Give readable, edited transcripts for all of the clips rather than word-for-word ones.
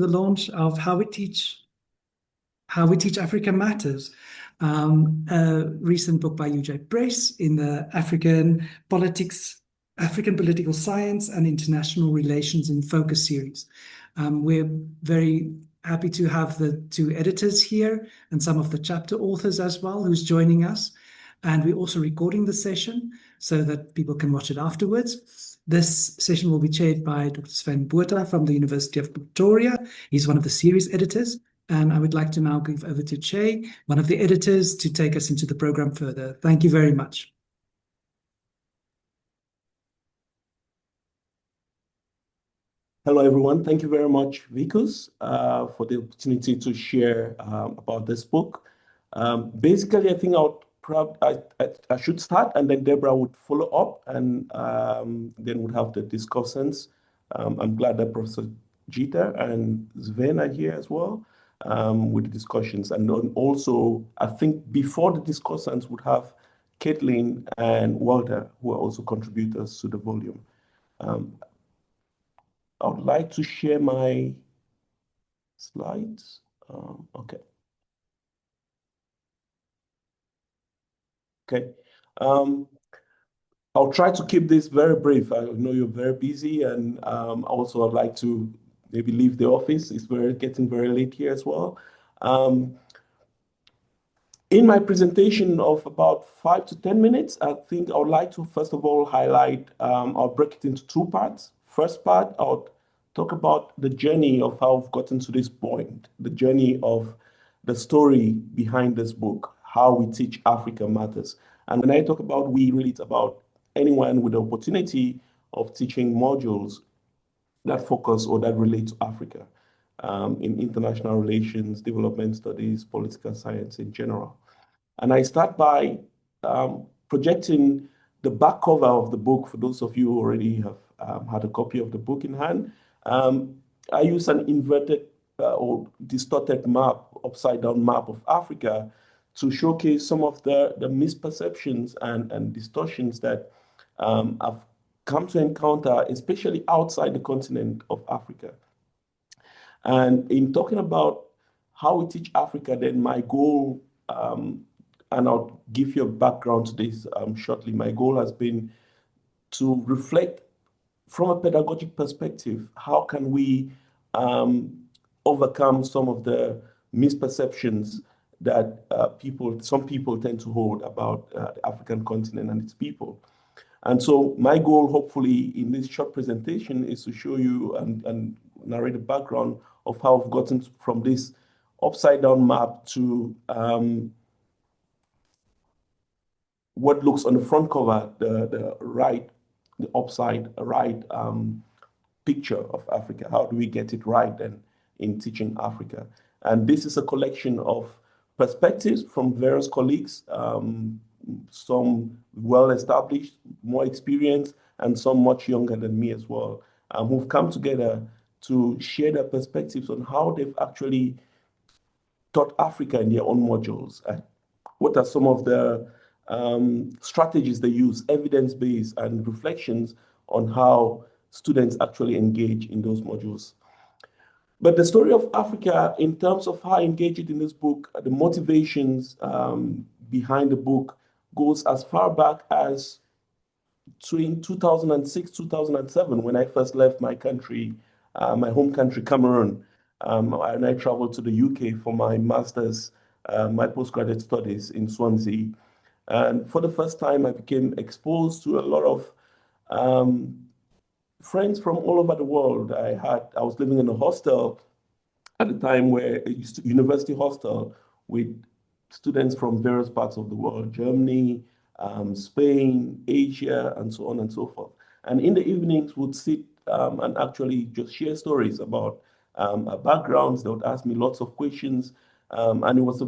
the launch of How We Teach Africa Matters, a recent book by UJ Press in the African Political Science and International Relations in Focus series. We're very happy to have the two editors here and some of the chapter authors as well who's joining us. And we're also recording the session so that people can watch it afterwards. This session will be chaired by Dr. Sven Botha from the University of Pretoria. He's one of the series editors. And I would like to now give over to Che, one of the editors, to take us into the program further. Thank you very much. Hello, everyone. Thank you very much, Vikus, for the opportunity to share about this book. Basically, I think I should start, and then Debora would follow up, and then we'd have the discussants. I'm glad that Professor Jita and Sven are here as well with the discussions. And then also, I think before the discussants would have Caitlin and Walter, who are also contributors to the volume. I would like to share my slides. Okay. I'll try to keep this very brief. I know you're very busy, and also I'd like to maybe leave the office. It's getting very late here as well. In my presentation of about 5 to 10 minutes, I think I would like to first of all highlight, I'll break it into two parts. First part, I'll talk about the journey of how I've gotten to this point, the journey of the story behind this book, How We Teach Africa Matters. And when I talk about we, really it's about anyone with the opportunity of teaching modules that focus or that relate to Africa in international relations, development studies, political science in general. And I start by projecting the back cover of the book. For those of you who already have had a copy of the book in hand, I use an inverted or distorted map, upside down map of Africa to showcase some of the misperceptions and distortions that I've come to encounter, especially outside the continent of Africa. And in talking about how we teach Africa, then my goal, and I'll give you a background to this shortly, my goal has been to reflect from a pedagogic perspective, how can we overcome some of the misperceptions that some people tend to hold about the African continent and its people. And so my goal, hopefully, in this short presentation is to show you and narrate the background of how I've gotten from this upside-down map to what looks on the front cover, the upside right picture of Africa. How do we get it right then in teaching Africa? And this is a collection of perspectives from various colleagues, some well-established, more experienced, and some much younger than me as well, who've come together to share their perspectives on how they've actually taught Africa in their own modules. What are some of the strategies they use, evidence-based, and reflections on how students actually engage in those modules. But the story of Africa, in terms of how I engage it in this book, the motivations behind the book goes as far back as between 2006, 2007, when I first left my country, my home country, Cameroon. And I traveled to the UK for my master's, my postgraduate studies in Swansea. And for the first time, I became exposed to a lot of friends from all over the world. I was living in a hostel at the time, where a university hostel with students from various parts of the world, Germany, Spain, Asia, and so on and so forth. And in the evenings, would sit and actually just share stories about our backgrounds. They would ask me lots of questions, and it was a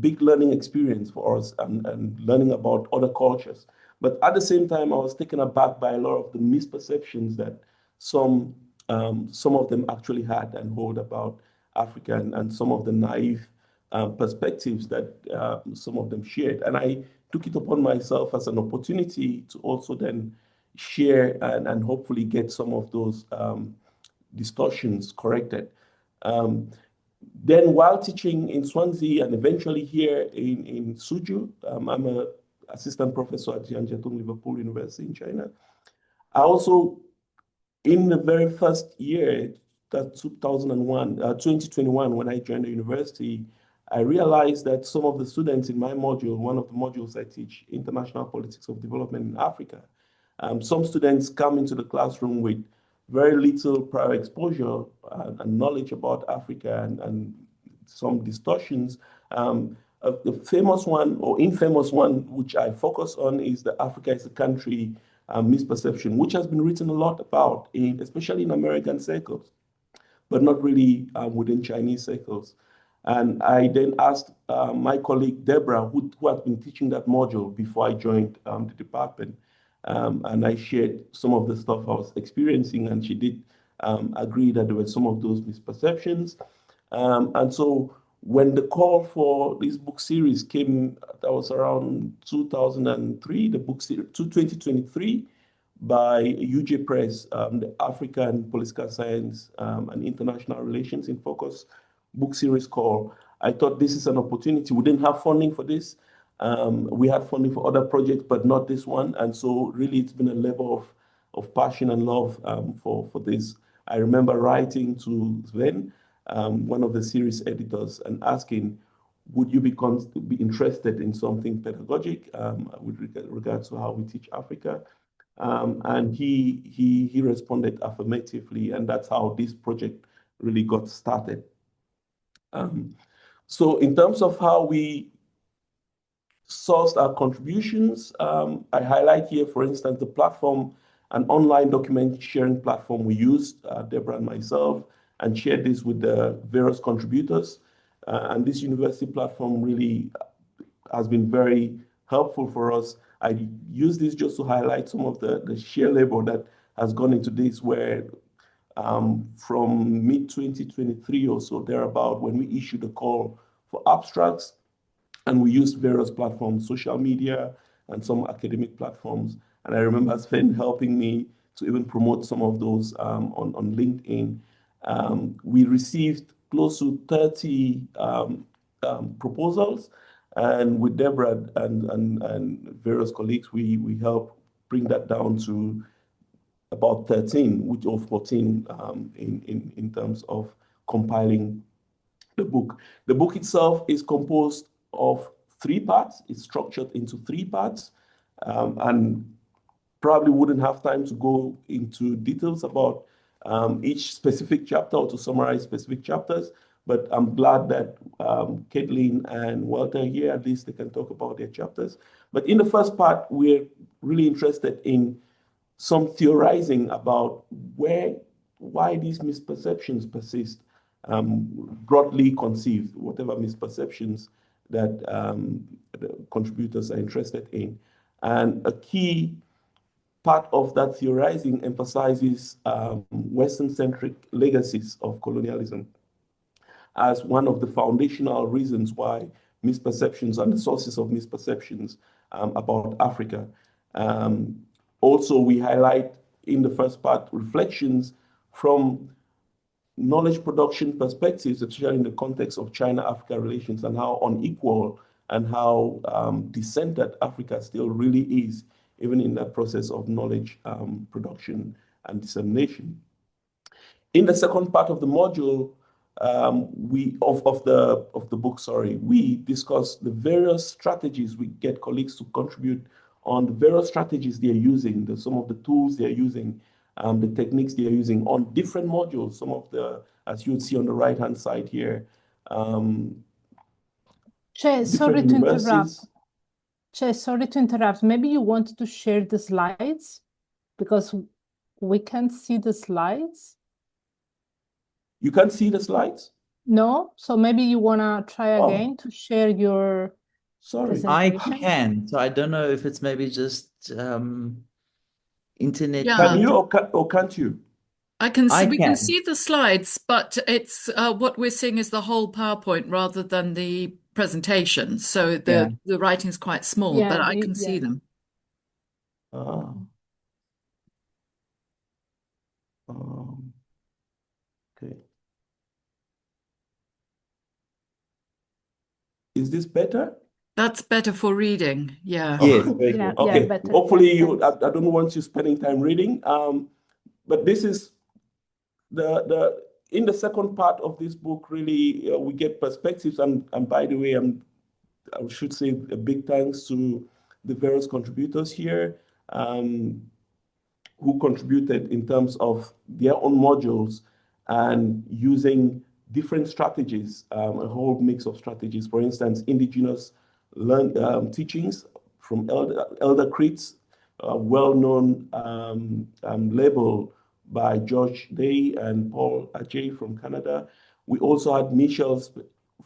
big learning experience for us and learning about other cultures. But at the same time, I was taken aback by a lot of the misperceptions that some of them actually had and hold about Africa, and some of the naive perspectives that some of them shared. And I took it upon myself as an opportunity to also then share and hopefully get some of those distortions corrected. Then while teaching in Swansea and eventually here in Suzhou, I'm an assistant professor at Jiangjiatung Liverpool University in China. I also, in the very first year, that 2021, when I joined the university, I realized that some of the students in my module, one of the modules I teach, International Politics of Development in Africa, some students come into the classroom with very little prior exposure and knowledge about Africa and some distortions. The famous one or infamous one, which I focus on, is the Africa is a country misperception, which has been written a lot about, especially in American circles, but not really within Chinese circles. And I then asked my colleague Debora, who had been teaching that module before I joined the department, and I shared some of the stuff I was experiencing, and she did agree that there were some of those misperceptions. And so when the call for this book series came, that was around 2003, the book series, 2023, by UJ Press, the African Political Science and International Relations in Focus book series call. I thought this is an opportunity. We didn't have funding for this. We had funding for other projects, but not this one. And so really it's been a level of passion and love for this. I remember writing to Sven, one of the series editors, and asking, would you be interested in something pedagogic with regards to how we teach Africa? And he responded affirmatively, and that's how this project really got started. So in terms of how we sourced our contributions, I highlight here, for instance, the platform, an online document sharing platform we used, Debora and myself, and shared this with the various contributors. And this university platform really has been very helpful for us. I use this just to highlight some of the sheer labor that has gone into this, where from mid-2023 or so, thereabout, when we issued a call for abstracts, and we used various platforms, social media, and some academic platforms. And I remember Sven helping me to even promote some of those on LinkedIn. We received close to 30 proposals, and with Debora and various colleagues, we helped bring that down to about 13, which or 14 in terms of compiling the book. The book itself is composed of 3 parts. It's structured into 3 parts, and probably wouldn't have time to go into details about each specific chapter or to summarize specific chapters, but I'm glad that Caitlin and Walter here, at least they can talk about their chapters. But in the first part, we're really interested in some theorizing about why these misperceptions persist, broadly conceived, whatever misperceptions that the contributors are interested in. And a key part of that theorizing emphasizes Western-centric legacies of colonialism as one of the foundational reasons why misperceptions and the sources of misperceptions about Africa. Also, we highlight in the first part reflections from knowledge production perspectives, especially in the context of China-Africa relations, and how unequal and how decentered Africa still really is, even in that process of knowledge production and dissemination. In the second part of the module, of the book, we discuss the various strategies. We get colleagues to contribute on the various strategies they're using, some of the tools they're using, the techniques they're using on different modules. Some of the, as you would see on the right-hand side here, Che, sorry to interrupt. Che, sorry to interrupt. Maybe you want to share the slides, because we can't see the slides. You can't see the slides? No, so maybe you want to try again to share your presentation. I can, so I don't know if it's maybe just internet. Yeah. Can you or can't you? I can see, we can see the slides, but it's what we're seeing is the whole PowerPoint rather than the presentation. So the writing's quite small, but I can see them. Is this better? That's better for reading. Yeah. Yes, very good. Okay. Yeah, better. Hopefully Yeah, I don't want you spending time reading. But this is in the second part of this book, really, we get perspectives. And by the way, I should say a big thanks to the various contributors here who contributed in terms of their own modules and using different strategies, a whole mix of strategies. For instance, indigenous teachings from Elder Creeds, a well-known label by George Day and Paul Ajay from Canada. We also had Michelle's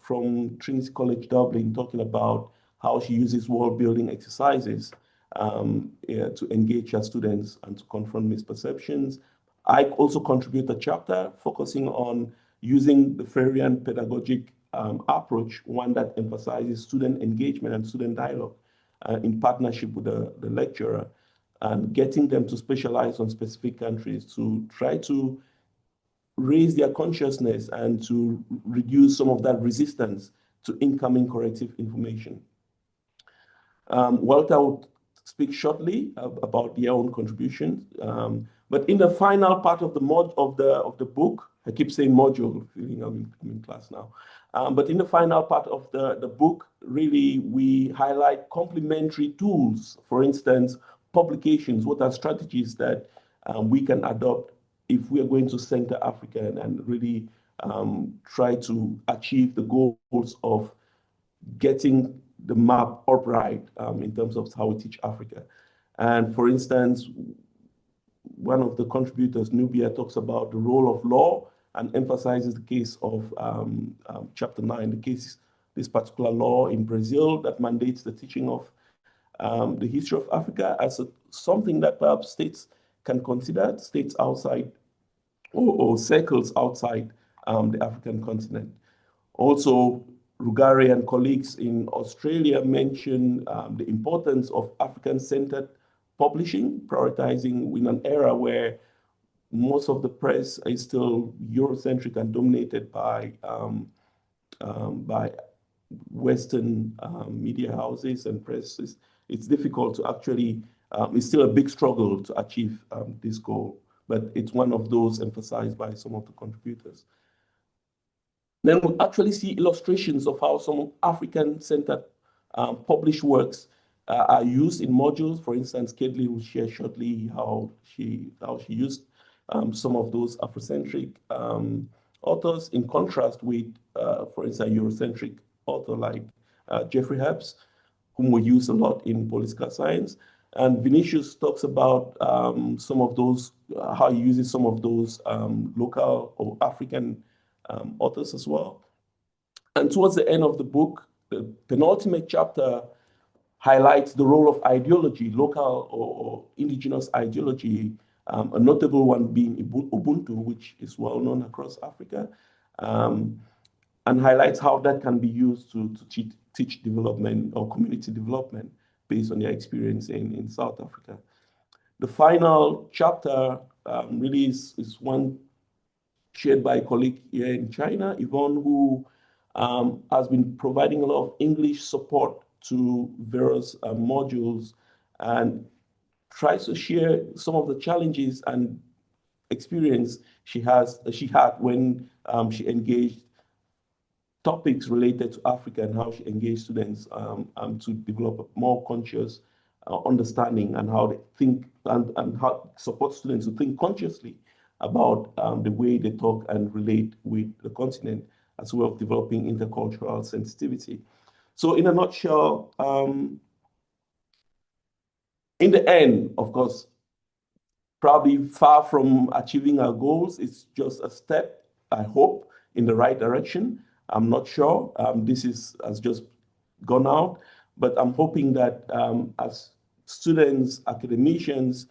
from Trinity College Dublin talking about how she uses world-building exercises to engage her students and to confront misperceptions. I also contribute a chapter focusing on using the Freirean pedagogic approach, one that emphasizes student engagement and student dialogue in partnership with the lecturer, and getting them to specialize on specific countries to try to raise their consciousness and to reduce some of that resistance to incoming corrective information. Walter will speak shortly about their own contributions, but in the final part of the book, I keep saying module, feeling I'm in class now. But in the final part of the book, really, we highlight complementary tools. For instance, publications. What are strategies that we can adopt if we are going to center Africa and really try to achieve the goals of getting the map upright in terms of how we teach Africa. And for instance, one of the contributors, Nubia, talks about the role of law and emphasizes the case of chapter 9, the case, this particular law in Brazil that mandates the teaching of the history of Africa as something that perhaps states can consider, states outside or circles outside the African continent. Also, Rugari and colleagues in Australia mention the importance of African-centered publishing, prioritizing in an era where most of the press is still Eurocentric and dominated by Western media houses and presses. It's difficult to actually, it's still a big struggle to achieve this goal, but it's one of those emphasized by some of the contributors. Then we actually see illustrations of how some African-centered published works are used in modules. For instance, Kedley will share shortly how she used some of those Afrocentric authors in contrast with, for instance, Eurocentric author like Jeffrey Herbst, whom we use a lot in political science. And Vinicius talks about some of those, how he uses some of those local or African authors as well. And towards the end of the book, the penultimate chapter highlights the role of ideology, local or indigenous ideology, a notable one being Ubuntu, which is well known across Africa, and highlights how that can be used to teach development or community development based on their experience in South Africa. The final chapter really is one shared by a colleague here in China, Yvonne, who has been providing a lot of English support to various modules and tries to share some of the challenges and experience she had when she engaged topics related to Africa and how she engaged students to develop a more conscious understanding and how they think and how support students to think consciously about the way they talk and relate with the continent as well as developing intercultural sensitivity. So in a nutshell, in the end, of course, probably far from achieving our goals, it's just a step, I hope, in the right direction. I'm not sure. This has just gone out, but I'm hoping that as students, academicians,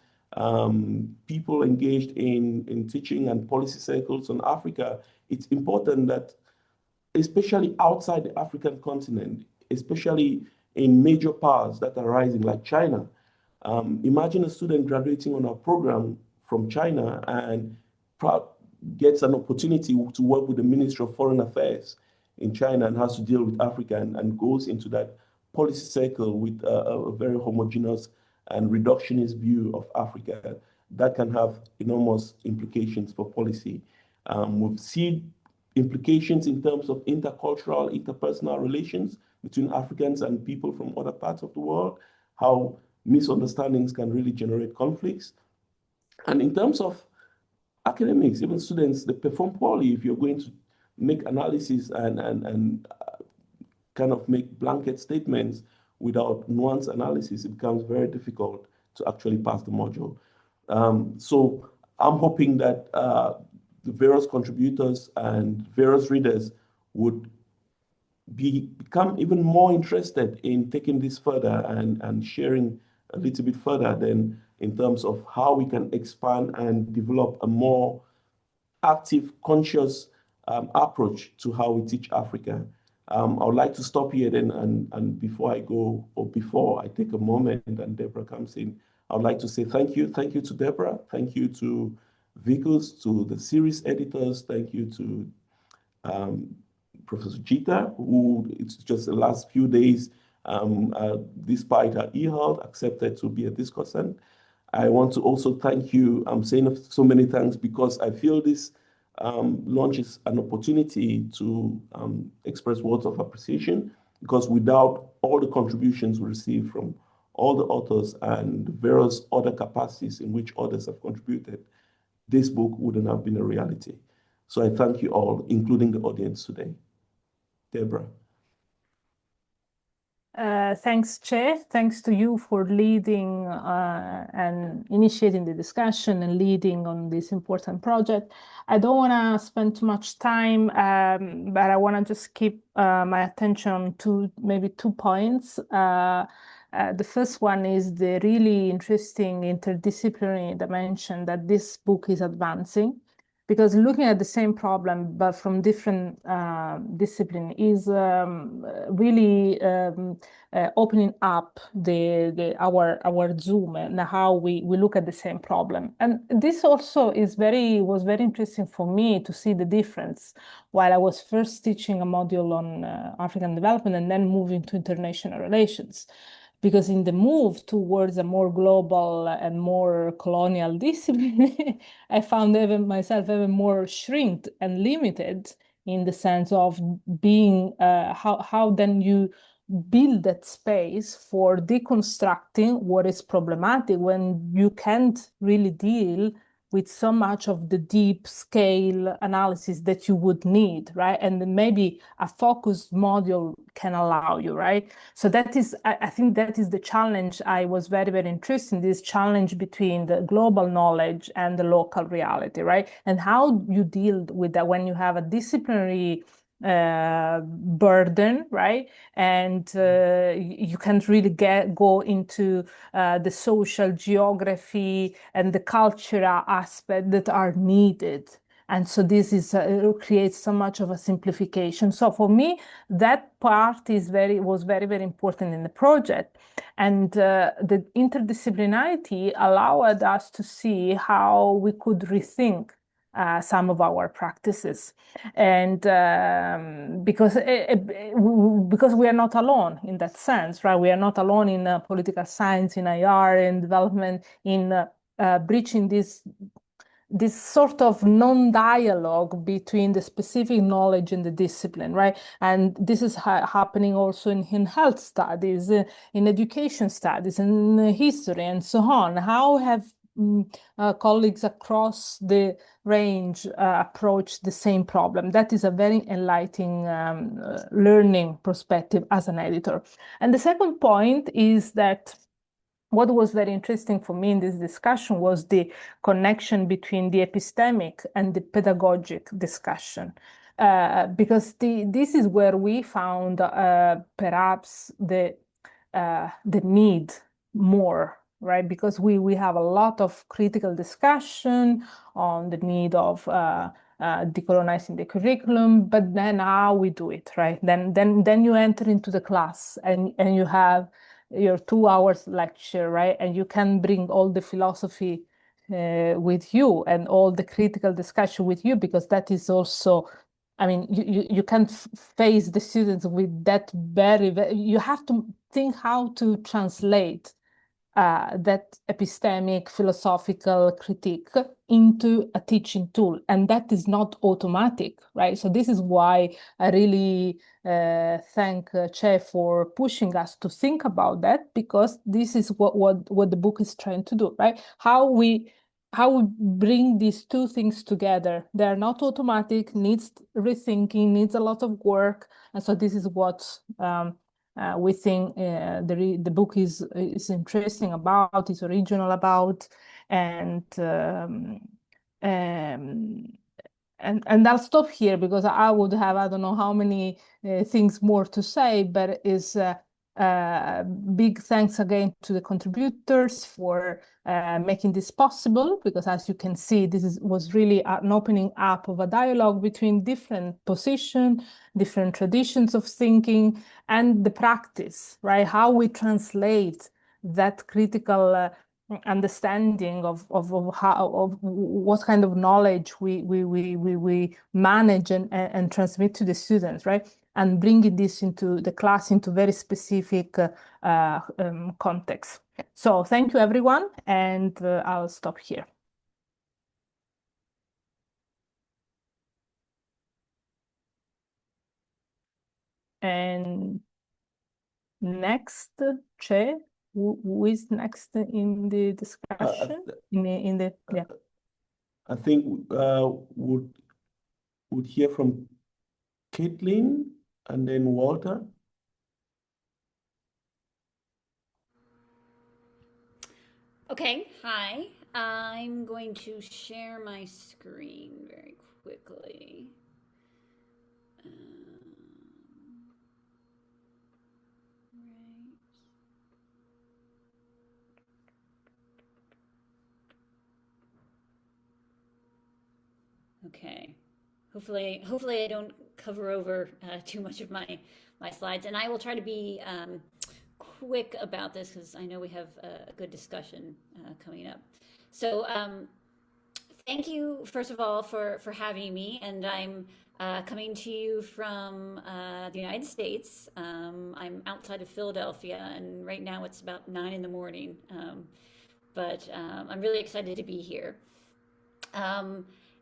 people engaged in teaching and policy circles on Africa, it's important that, especially outside the African continent, especially in major powers that are rising like China, imagine a student graduating on our program from China and gets an opportunity to work with the Ministry of Foreign Affairs in China and has to deal with Africa and goes into that policy circle with a very homogeneous and reductionist view of Africa, that can have enormous implications for policy. We've seen implications in terms of intercultural, interpersonal relations between Africans and people from other parts of the world, how misunderstandings can really generate conflicts. And in terms of academics, even students, they perform poorly if you're going to make analysis and kind of make blanket statements without nuanced analysis. It becomes very difficult to actually pass the module. So I'm hoping that the various contributors and various readers would become even more interested in taking this further and sharing a little bit further than in terms of how we can expand and develop a more active, conscious approach to how we teach Africa. I would like to stop here then, and before I go, or before I take a moment and Debora comes in, I would like to say thank you. Thank you to Debora. Thank you to Vickers, to the series editors. Thank you to Professor Jita, who it's just the last few days, despite her e-health, accepted to be a discussant. I want to also thank you. I'm saying so many thanks because I feel this launch is an opportunity to express words of appreciation, because without all the contributions we receive from all the authors and various other capacities in which others have contributed, this book wouldn't have been a reality. So I thank you all, including the audience today. Debora. Thanks, Chair. Thanks to you for leading and initiating the discussion and leading on this important project. I don't want to spend too much time, but I want to just keep my attention to maybe 2 points. The first one is the really interesting interdisciplinary dimension that this book is advancing, because looking at the same problem but from different discipline is really opening up our zoom and how we look at the same problem. And this also was very interesting for me to see the difference while I was first teaching a module on African development and then moving to international relations. Because in the move towards a more global and more colonial discipline, I found myself even more shrinked and limited in the sense of being, how then you build that space for deconstructing what is problematic when you can't really deal with so much of the deep scale analysis that you would need, right? And then maybe a focused module can allow you, right? So that is, I think that is the challenge. I was very, very interested in this challenge between the global knowledge and the local reality, right? And how you deal with that when you have a disciplinary burden, right? And you can't really go into the social geography and the cultural aspect that are needed. And so this is creates so much of a simplification. So for me, that part was very, very important in the project. And the interdisciplinarity allowed us to see how we could rethink some of our practices, and because we are not alone in that sense, right? We are not alone in political science, in IR, in development, in breaching this sort of non-dialogue between the specific knowledge and the discipline, right? And this is happening also in health studies, in education studies, in history, and so on. How have colleagues across the range approach the same problem? That is a very enlightening learning perspective as an editor. And the second point is that what was very interesting for me in this discussion was the connection between the epistemic and the pedagogic discussion, because this is where we found perhaps the need more, right? Because we have a lot of critical discussion on the need of decolonizing the curriculum, but then how we do it, right? Then you enter into the class and you have your 2 hours lecture, right? And you can bring all the philosophy with you and all the critical discussion with you, because that is also I mean, you can't face the students with that you have to think how to translate that epistemic philosophical critique into a teaching tool, and that is not automatic, right? So this is why I really thank Che for pushing us to think about that, because this is what the book is trying to do, right? How we bring these two things together. They are not automatic, needs rethinking, needs a lot of work, and so this is what we think the book is interesting about, is original about, and I'll stop here because I would have, I don't know how many things more to say, but is big thanks again to the contributors for making this possible, because as you can see, was really an opening up of a dialogue between different positions, different traditions of thinking, and the practice, right? How we translate that critical understanding of what kind of knowledge we manage and transmit to the students, right? And bringing this into the class into very specific context. So thank you, everyone, and I'll stop here. And next, Che, who is next in the discussion? Yeah. I think would hear from Caitlin and then Walter. Okay, hi. I'm going to share my screen very quickly. Right. Okay. Hopefully I don't cover over too much of my slides, and I will try to be quick about this because I know we have a good discussion coming up. So thank you, first of all, for having me, and I'm coming to you from the United States. I'm outside of Philadelphia, and right now it's about 9 in the morning, but I'm really excited to be here.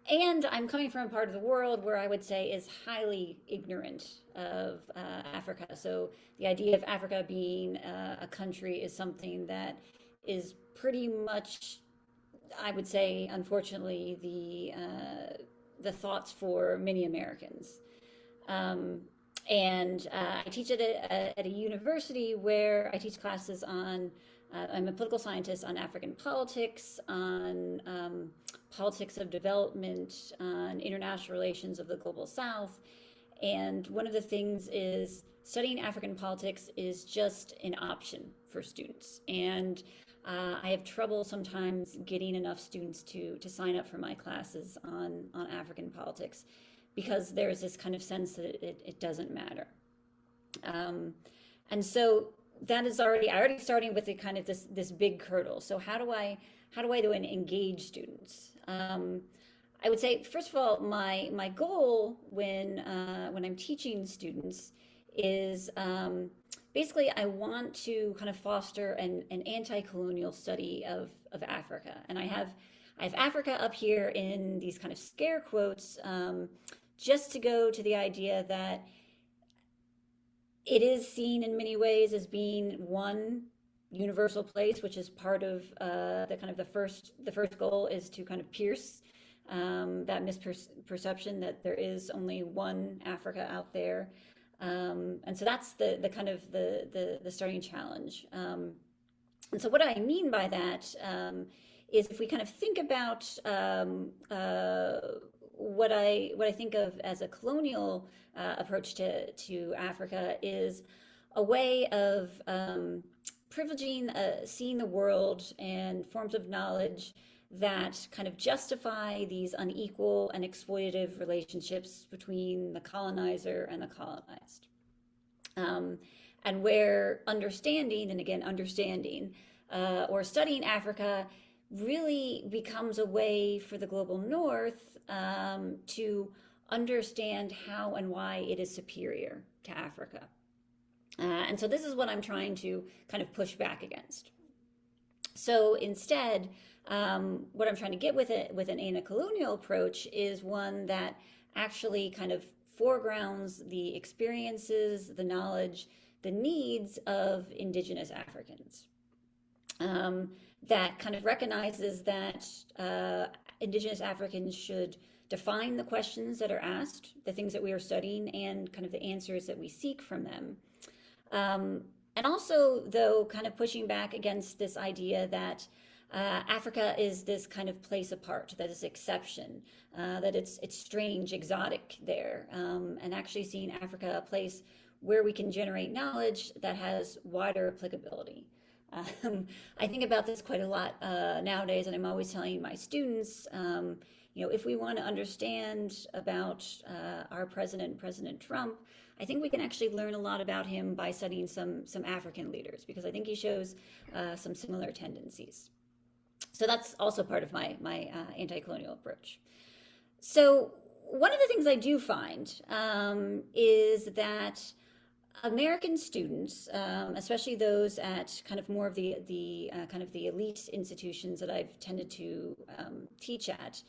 And I'm coming from a part of the world where I would say is highly ignorant of Africa. So the idea of Africa being a country is something that is pretty much, I would say, unfortunately, the thoughts for many Americans. And I teach at a university where I teach classes on, I'm a political scientist, on African politics, on politics of development, on international relations of the global South. And one of the things is studying African politics is just an option for students. And I have trouble sometimes getting enough students to sign up for my classes on African politics, because there's this kind of sense that it doesn't matter. And so that is already starting with the kind of this big hurdle. So how do I engage students? I would say, first of all, my goal when I'm teaching students is basically I want to kind of foster an anti-colonial study of Africa. And I have Africa up here in these kind of scare quotes, just to go to the idea that it is seen in many ways as being one universal place, which is part of the first goal is to kind of pierce that misperception that there is only one Africa out there. And so that's the kind of the starting challenge. And so what I mean by that is if we kind of think about what I think of as a colonial approach to Africa is a way of privileging seeing the world and forms of knowledge that kind of justify these unequal and exploitative relationships between the colonizer and the colonized. And where understanding or studying Africa really becomes a way for the global North to understand how and why it is superior to Africa. And so this is what I'm trying to kind of push back against. So instead, what I'm trying to get with an anti-colonial approach is one that actually kind of foregrounds the experiences, the knowledge, the needs of indigenous Africans. That kind of recognizes that indigenous Africans should define the questions that are asked, the things that we are studying, and kind of the answers that we seek from them. And also, though, kind of pushing back against this idea that Africa is this kind of place apart, that is exception, that it's strange, exotic there, and actually seeing Africa a place where we can generate knowledge that has wider applicability. I think about this quite a lot nowadays, and I'm always telling my students, if we want to understand about our president, President Trump, I think we can actually learn a lot about him by studying some African leaders, because I think he shows some similar tendencies. So that's also part of my anti-colonial approach. So one of the things I do find is that American students, especially those at kind of more of the kind of the elite institutions that I've tended to teach at,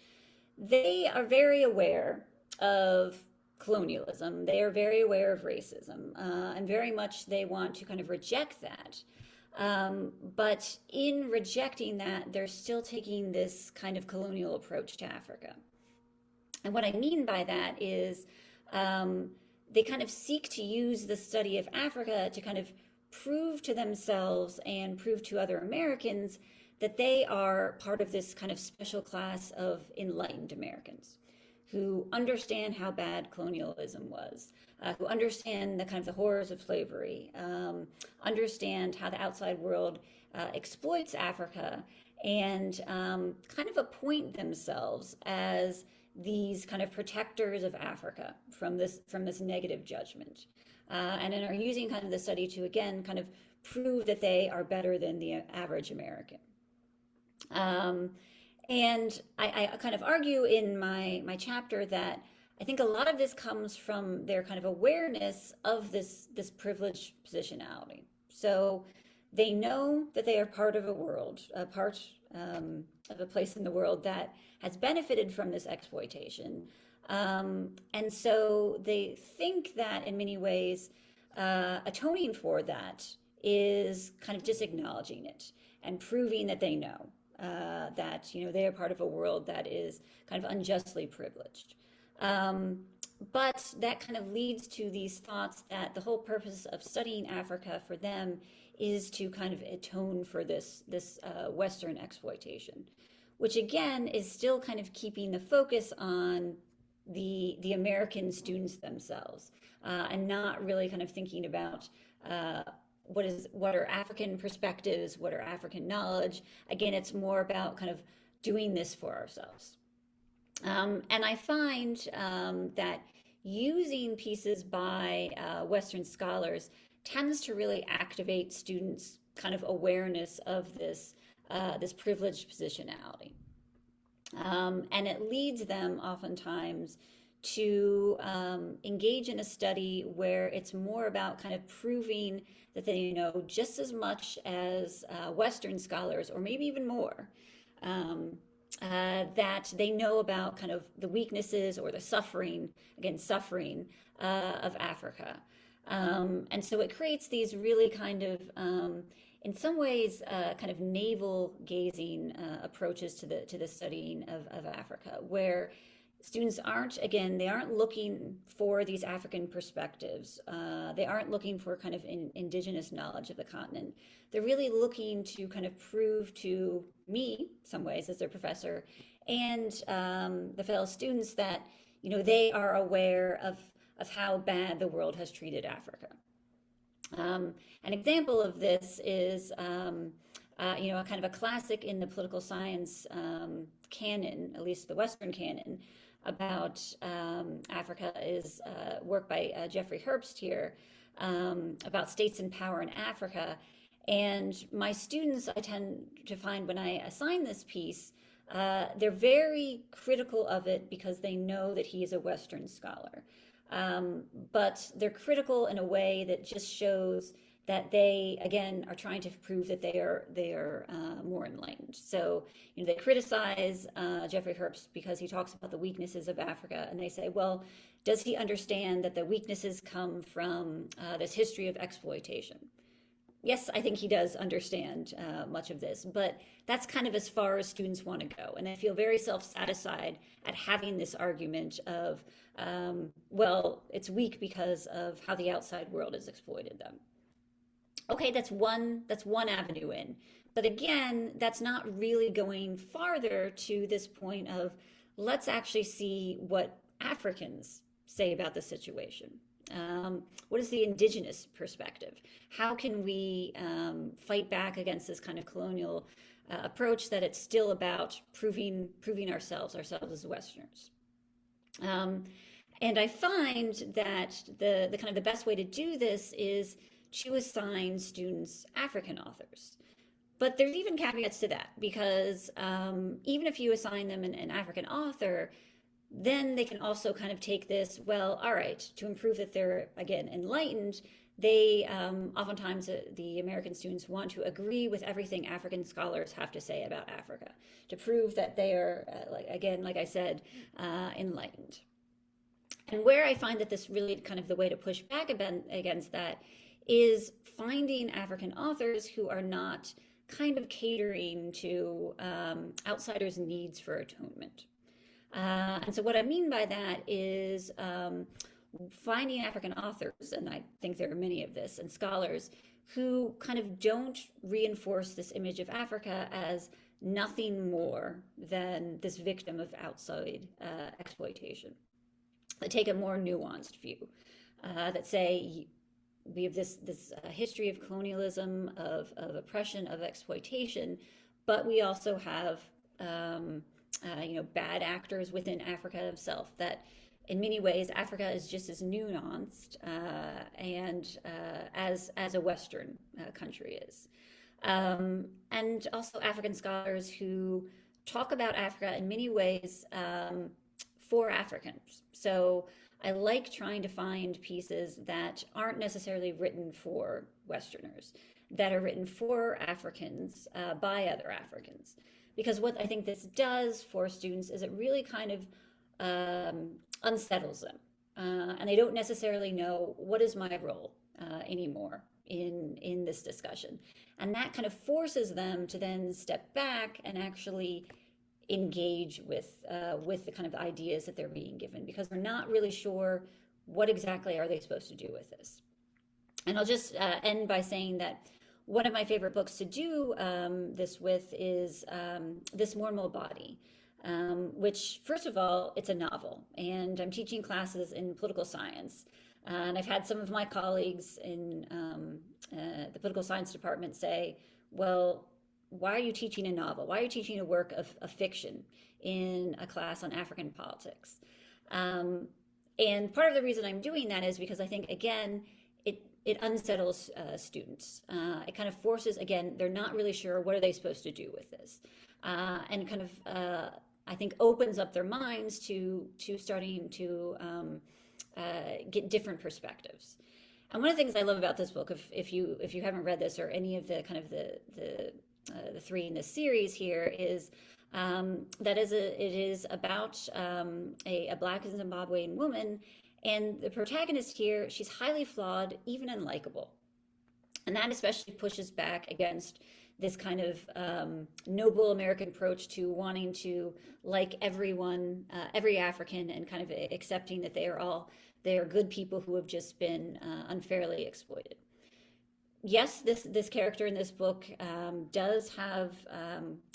they are very aware of colonialism. They are very aware of racism, and very much they want to kind of reject that. But in rejecting that, they're still taking this kind of colonial approach to Africa. And what I mean by that is they kind of seek to use the study of Africa to kind of prove to themselves and prove to other Americans that they are part of this kind of special class of enlightened Americans who understand how bad colonialism was, who understand the kind of the horrors of slavery, understand how the outside world exploits Africa, and kind of appoint themselves as these kind of protectors of Africa from this negative judgment, and then are using kind of the study to again kind of prove that they are better than the average American. And I kind of argue in my chapter that I think a lot of this comes from their kind of awareness of this privileged positionality. So they know that they are part of a world, part of a place in the world that has benefited from this exploitation. And so they think that in many ways, atoning for that is kind of just acknowledging it and proving that they know. That they are part of a world that is kind of unjustly privileged. But that kind of leads to these thoughts that the whole purpose of studying Africa for them is to kind of atone for this Western exploitation, which again is still kind of keeping the focus on the American students themselves, and not really kind of thinking about what are African perspectives, what are African knowledge. Again, it's more about kind of doing this for ourselves. And I find that using pieces by Western scholars tends to really activate students' kind of awareness of this privileged positionality. And it leads them oftentimes to engage in a study where it's more about kind of proving that they know just as much as Western scholars, or maybe even more, that they know about kind of the weaknesses or the suffering of Africa. And so it creates these really kind of, in some ways, kind of navel-gazing approaches to the studying of Africa, where students aren't looking for these African perspectives. They aren't looking for kind of indigenous knowledge of the continent. They're really looking to kind of prove to me, some ways, as their professor, and the fellow students that, they are aware of how bad the world has treated Africa. An example of this is, kind of a classic in the political science canon, at least the Western canon, about Africa is work by Jeffrey Herbst here about states in power in Africa. And my students, I tend to find when I assign this piece, they're very critical of it because they know that he is a Western scholar. But they're critical in a way that just shows that they, again, are trying to prove that they are more enlightened. So, they criticize Jeffrey Herbst because he talks about the weaknesses of Africa, and they say, well, does he understand that the weaknesses come from this history of exploitation? Yes, I think he does understand much of this, but that's kind of as far as students want to go. And I feel very self-satisfied at having this argument of, well, it's weak because of how the outside world has exploited them. Okay, that's one avenue in. But again, that's not really going farther to this point of, let's actually see what Africans say about the situation. What is the indigenous perspective? How can we fight back against this kind of colonial approach that it's still about proving ourselves as Westerners? And I find that the kind of the best way to do this is to assign students African authors. But there's even caveats to that, because even if you assign them an African author, then they can also kind of take this, well, all right, to improve that they're, again, enlightened, they oftentimes the American students want to agree with everything African scholars have to say about Africa to prove that they are, like I said, enlightened. And where I find that this really kind of the way to push back against that is finding African authors who are not kind of catering to outsiders' needs for atonement. And so what I mean by that is finding African authors, and I think there are many of this, and scholars who kind of don't reinforce this image of Africa as nothing more than this victim of outside exploitation. That take a more nuanced view, that say we have this history of colonialism, of oppression, of exploitation, but we also have bad actors within Africa itself, that in many ways Africa is just as nuanced and as a Western country is. And also African scholars who talk about Africa in many ways for Africans. So I like trying to find pieces that aren't necessarily written for Westerners, that are written for Africans by other Africans. Because what I think this does for students is it really kind of unsettles them. And they don't necessarily know, what is my role anymore in this discussion? And that kind of forces them to then step back and actually engage with the kind of ideas that they're being given, because they're not really sure what exactly are they supposed to do with this. And I'll just end by saying that one of my favorite books to do this with is This Mortal Body, which, first of all, it's a novel, and I'm teaching classes in political science. And I've had some of my colleagues in the political science department say, well, why are you teaching a novel? Why are you teaching a work of fiction in a class on African politics? And part of the reason I'm doing that is because I think, again, it unsettles students. It kind of forces, again, they're not really sure what are they supposed to do with this. And kind of, I think, opens up their minds to starting to get different perspectives. And one of the things I love about this book, if you haven't read this or any of the kind of the three in this series here, is that it is about a Black Zimbabwean woman, and the protagonist here, she's highly flawed, even unlikable, and that especially pushes back against this kind of noble American approach to wanting to like everyone, every African, and kind of accepting that they are good people who have just been unfairly exploited. Yes, this character in this book does have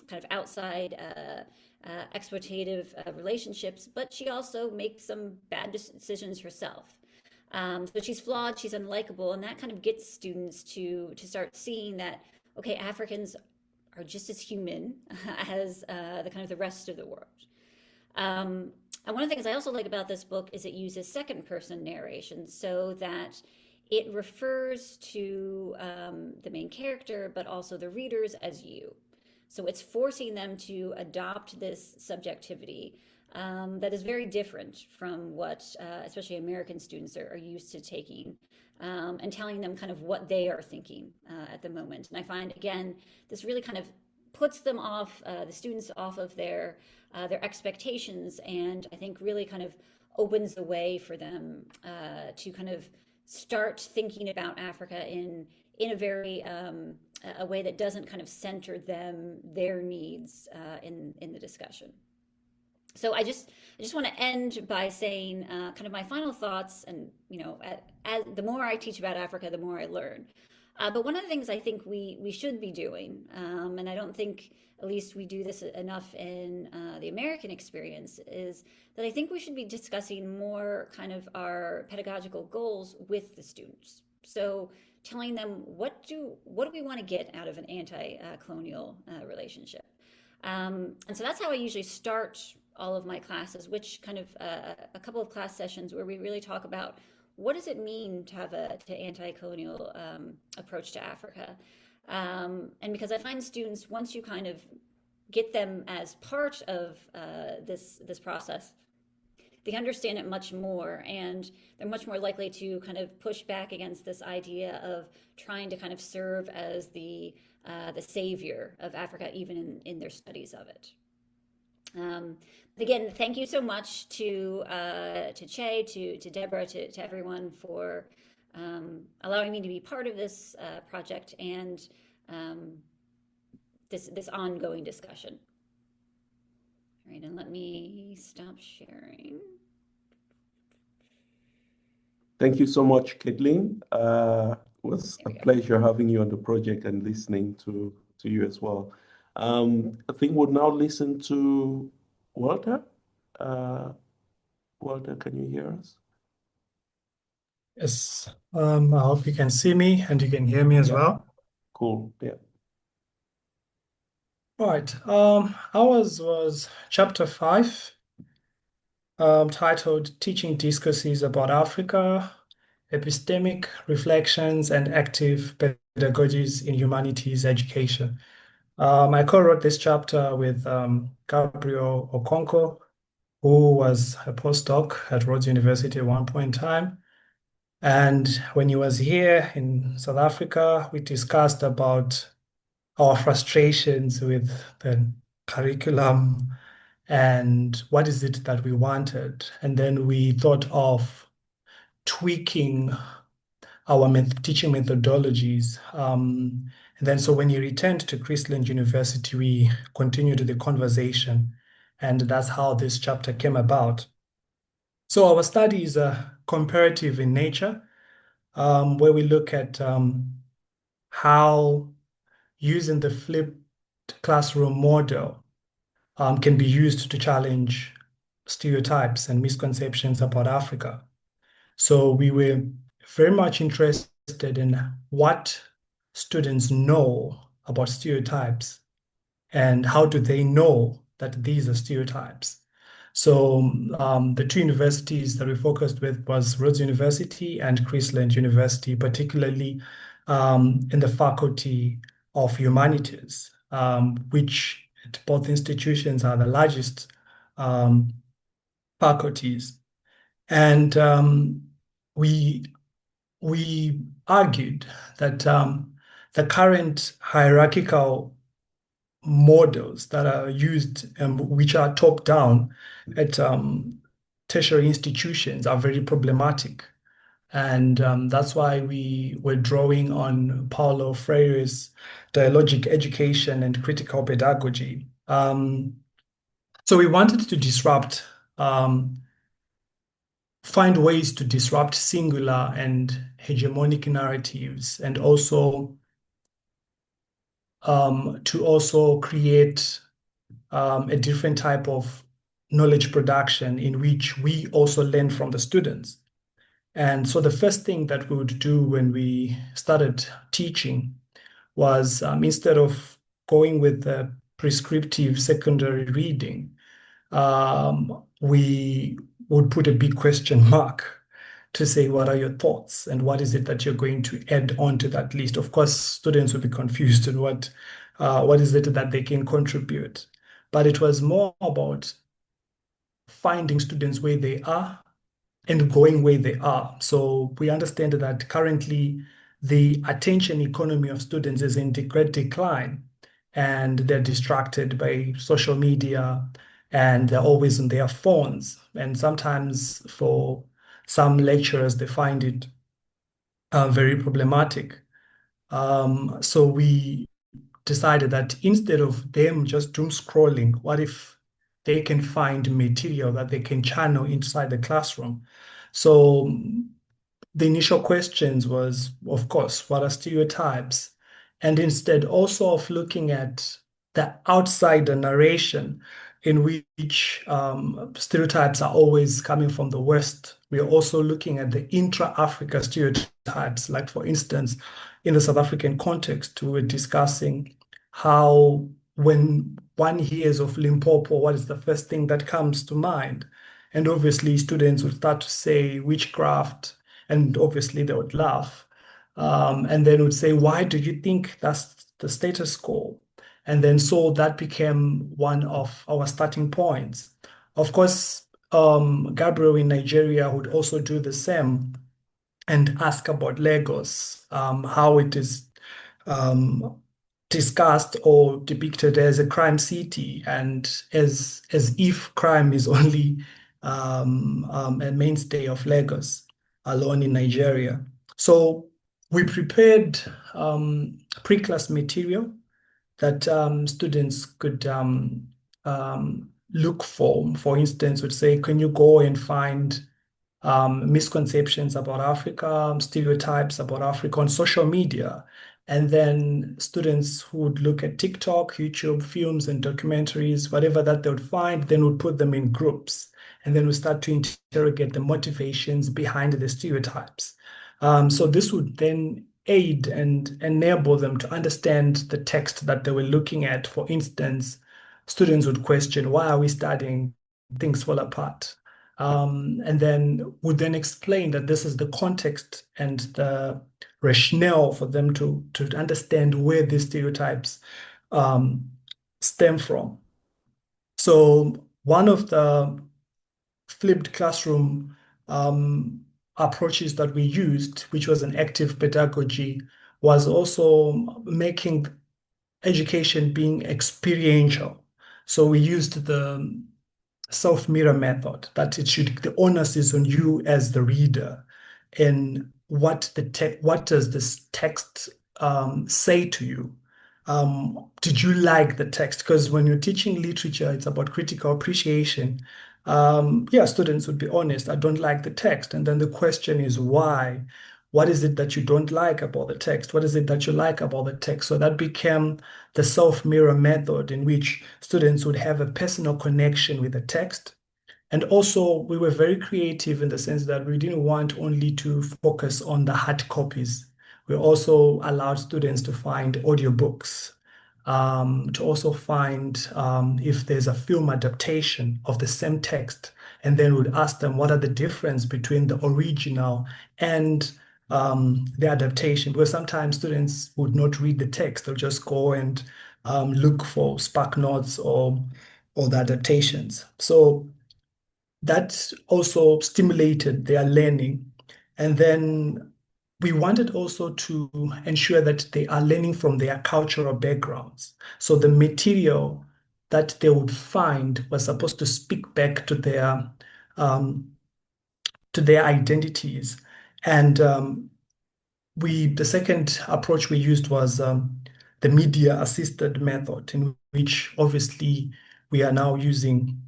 kind of outside exploitative relationships, but she also makes some bad decisions herself. So she's flawed, she's unlikable, and that kind of gets students to start seeing that, okay, Africans are just as human as the kind of the rest of the world. And one of the things I also like about this book is it uses second person narration, so that it refers to the main character, but also the readers as you. So it's forcing them to adopt this subjectivity that is very different from what especially American students are used to taking, and telling them kind of what they are thinking at the moment. And I find, again, this really kind of puts them off, the students off of their expectations, and I think really kind of opens the way for them to kind of start thinking about Africa in a very a way that doesn't kind of center their needs in the discussion. So I just want to end by saying kind of my final thoughts. And as the more I teach about Africa, the more I learn. But one of the things I think we should be doing, and I don't think at least we do this enough in the American experience, is that I think we should be discussing more kind of our pedagogical goals with the students. So telling them what do we want to get out of an anti-colonial relationship. And so that's how I usually start all of my classes, which kind of a couple of class sessions where we really talk about what does it mean to have an anti-colonial approach to Africa. And because I find students, once you kind of get them as part of this process, they understand it much more, and they're much more likely to kind of push back against this idea of trying to kind of serve as the savior of Africa, even in their studies of it. Again, thank you so much to Che, to Debora, to everyone for allowing me to be part of this project and this ongoing discussion. All right, and let me stop sharing. Thank you so much, Caitlin. It was a pleasure having you on the project and listening to you as well. I think we'll now listen to Walter. Walter, can you hear us? Yes, I hope you can see me and you can hear me as well. Cool, yeah. All right, ours was chapter 5, titled Teaching Discourses About Africa, Epistemic Reflections and Active Pedagogies in Humanities Education. I co-wrote this chapter with Gabriel Okonkwo, who was a postdoc at Rhodes University at one point in time. And when he was here in South Africa, we discussed about our frustrations with the curriculum and what is it that we wanted. And then we thought of tweaking our teaching methodologies. And then so when he returned to Chrisland University, we continued the conversation. And that's how this chapter came about. So our study is comparative in nature, where we look at how using the flipped classroom model can be used to challenge stereotypes and misconceptions about Africa. So we were very much interested in what students know about stereotypes and how do they know that these are stereotypes. So the two universities that we focused with was Rhodes University and Chrisland University, particularly in the Faculty of Humanities, which at both institutions are the largest faculties. And we argued that the current hierarchical models that are used, which are top-down at tertiary institutions, are very problematic. And that's why we were drawing on Paulo Freire's dialogic education and critical pedagogy. So we wanted to disrupt, find ways to disrupt singular and hegemonic narratives, and also to also create a different type of knowledge production in which we also learn from the students. And so the first thing that we would do when we started teaching was instead of going with the prescriptive secondary reading, we would put a big question mark to say, what are your thoughts and what is it that you're going to add on to that list? Of course, students will be confused on what is it that they can contribute. But it was more about finding students where they are and going where they are. So we understand that currently the attention economy of students is in great decline, and they're distracted by social media, and they're always on their phones. And sometimes for some lecturers, they find it very problematic. So we decided that instead of them just doom scrolling, what if they can find material that they can channel inside the classroom? So the initial questions was, of course, what are stereotypes? And instead also of looking at the outsider narration in which stereotypes are always coming from the West, we are also looking at the intra-Africa stereotypes. Like, for instance, in the South African context, we were discussing how when one hears of Limpopo, what is the first thing that comes to mind? And obviously students would start to say witchcraft, and obviously they would laugh. And then would say, why do you think that's the status quo? And then so that became one of our starting points. Of course, Gabriel in Nigeria would also do the same and ask about Lagos, how it is discussed or depicted as a crime city, and as if crime is only a mainstay of Lagos alone in Nigeria. So we prepared pre-class material that students could look for. For instance, would say, can you go and find misconceptions about Africa, stereotypes about Africa on social media? And then students would look at TikTok, YouTube, films and documentaries, whatever that they would find, then would put them in groups. And then we start to interrogate the motivations behind the stereotypes. So this would then aid and enable them to understand the text that they were looking at. For instance, students would question, why are we studying Things Fall Apart? And then would then explain that this is the context and the rationale for them to understand where these stereotypes stem from. So one of the flipped classroom approaches that we used, which was an active pedagogy, was also making education being experiential. So we used the self-mirror method, that the onus is on you as the reader, and what does this text say to you? Did you like the text? Because when you're teaching literature, it's about critical appreciation. Students would be honest, I don't like the text. And then the question is why? What is it that you don't like about the text? What is it that you like about the text? So that became the self-mirror method, in which students would have a personal connection with the text. And also, we were very creative in the sense that we didn't want only to focus on the hard copies. We also allowed students to find audiobooks, to also find if there's a film adaptation of the same text, and then we'd ask them what are the difference between the original and the adaptation, because sometimes students would not read the text, they'll just go and look for spark notes or the adaptations. So that also stimulated their learning. And then we wanted also to ensure that they are learning from their cultural backgrounds. So the material that they would find was supposed to speak back to their identities. And the second approach we used was the media assisted method, in which obviously we are now using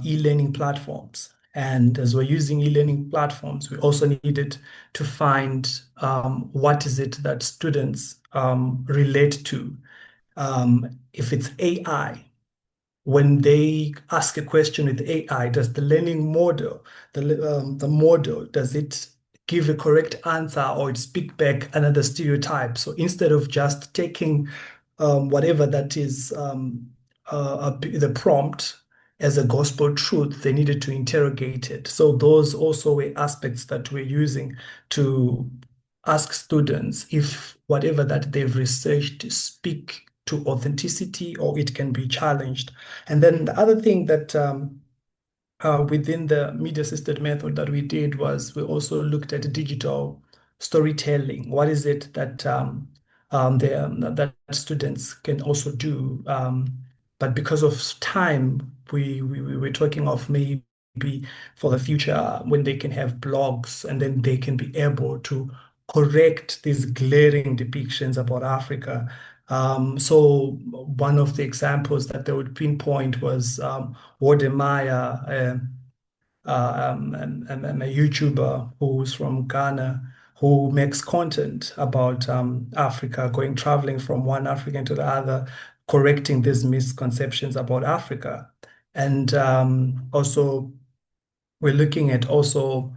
e-learning platforms. And as we're using e-learning platforms, we also needed to find what is it that students relate to. If it's AI, when they ask a question with AI, does the learning model, the model, does it give a correct answer, or it speak back another stereotype? So instead of just taking whatever that is the prompt as a gospel truth, they needed to interrogate it. So those also were aspects that we're using to ask students if whatever that they've researched speak to authenticity or it can be challenged. And then the other thing that within the media-assisted method that we did was we also looked at digital storytelling. What is it that that students can also do? But because of time, we were talking of maybe for the future when they can have blogs and then they can be able to correct these glaring depictions about Africa. So one of the examples that they would pinpoint was Wodemaya, a YouTuber who's from Ghana, who makes content about Africa, going traveling from one African to the other, correcting these misconceptions about Africa. And also, we're looking at also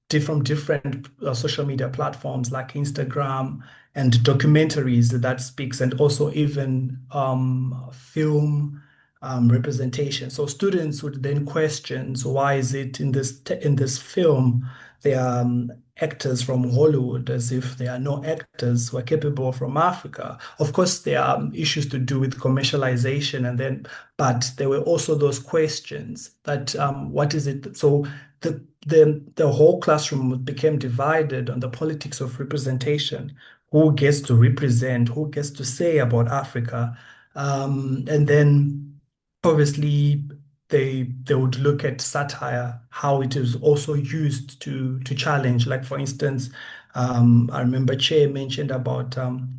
different social media platforms like Instagram and documentaries that speaks, and also even film representation. So students would then question, so why is it in this film there are actors from Hollywood, as if there are no actors who are capable from Africa? Of course, there are issues to do with commercialization, and then, but there were also those questions that what is it? So the whole classroom became divided on the politics of representation. Who gets to represent? Who gets to say about Africa? And then obviously they would look at satire, how it is also used to challenge. Like for instance, I remember Che mentioned about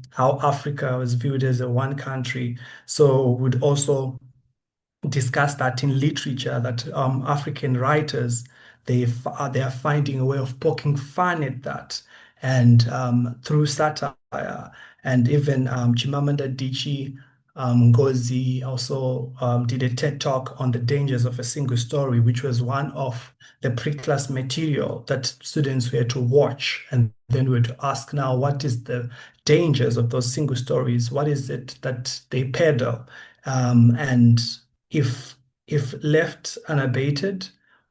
how Africa was viewed as a one country. So would also discuss that in literature, that African writers they are finding a way of poking fun at that, and through satire. And even Chimamanda Adichie Ngozi also did a TED talk on the dangers of a single story, which was one of the pre-class material that students were to watch, and then we were to ask now, what is the dangers of those single stories? What is it that they peddle? And if left unabated,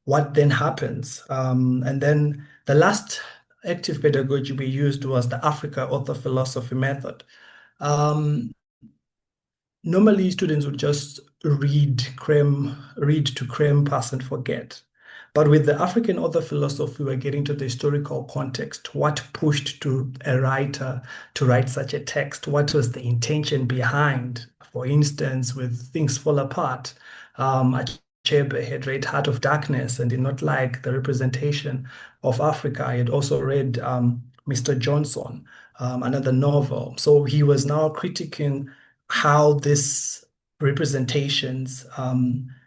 what then happens? And then the last active pedagogy we used was the Africa author philosophy method. Normally, students would just read to cram, pass, and forget. But with the African author philosophy, we're getting to the historical context. What pushed to a writer to write such a text? What was the intention behind? For instance, with Things Fall Apart, Achebe had read Heart of Darkness and did not like the representation of Africa. I had also read Mr. Johnson, another novel. So he was now critiquing how these representations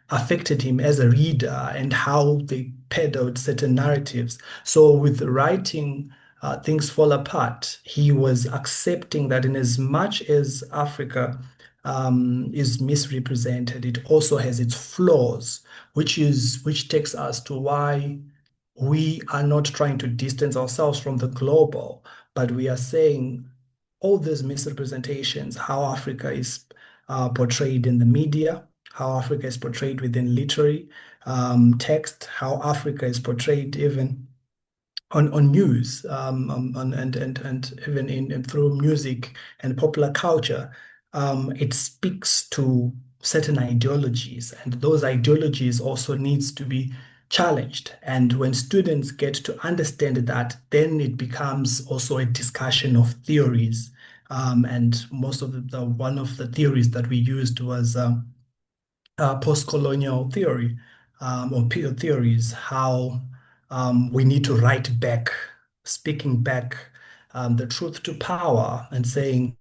affected him as a reader and how they peddled certain narratives. So with writing Things Fall Apart, he was accepting that in as much as Africa is misrepresented, it also has its flaws, which takes us to why we are not trying to distance ourselves from the global, but we are saying all these misrepresentations, how Africa is portrayed in the media, how Africa is portrayed within literary text, how Africa is portrayed even on news, and even in through music and popular culture. It speaks to certain ideologies, and those ideologies also needs to be challenged. And when students get to understand that, then it becomes also a discussion of theories. And most of one of the theories that we used was post-colonial theory, or peer theories, how we need to write back, speaking back the truth to power and saying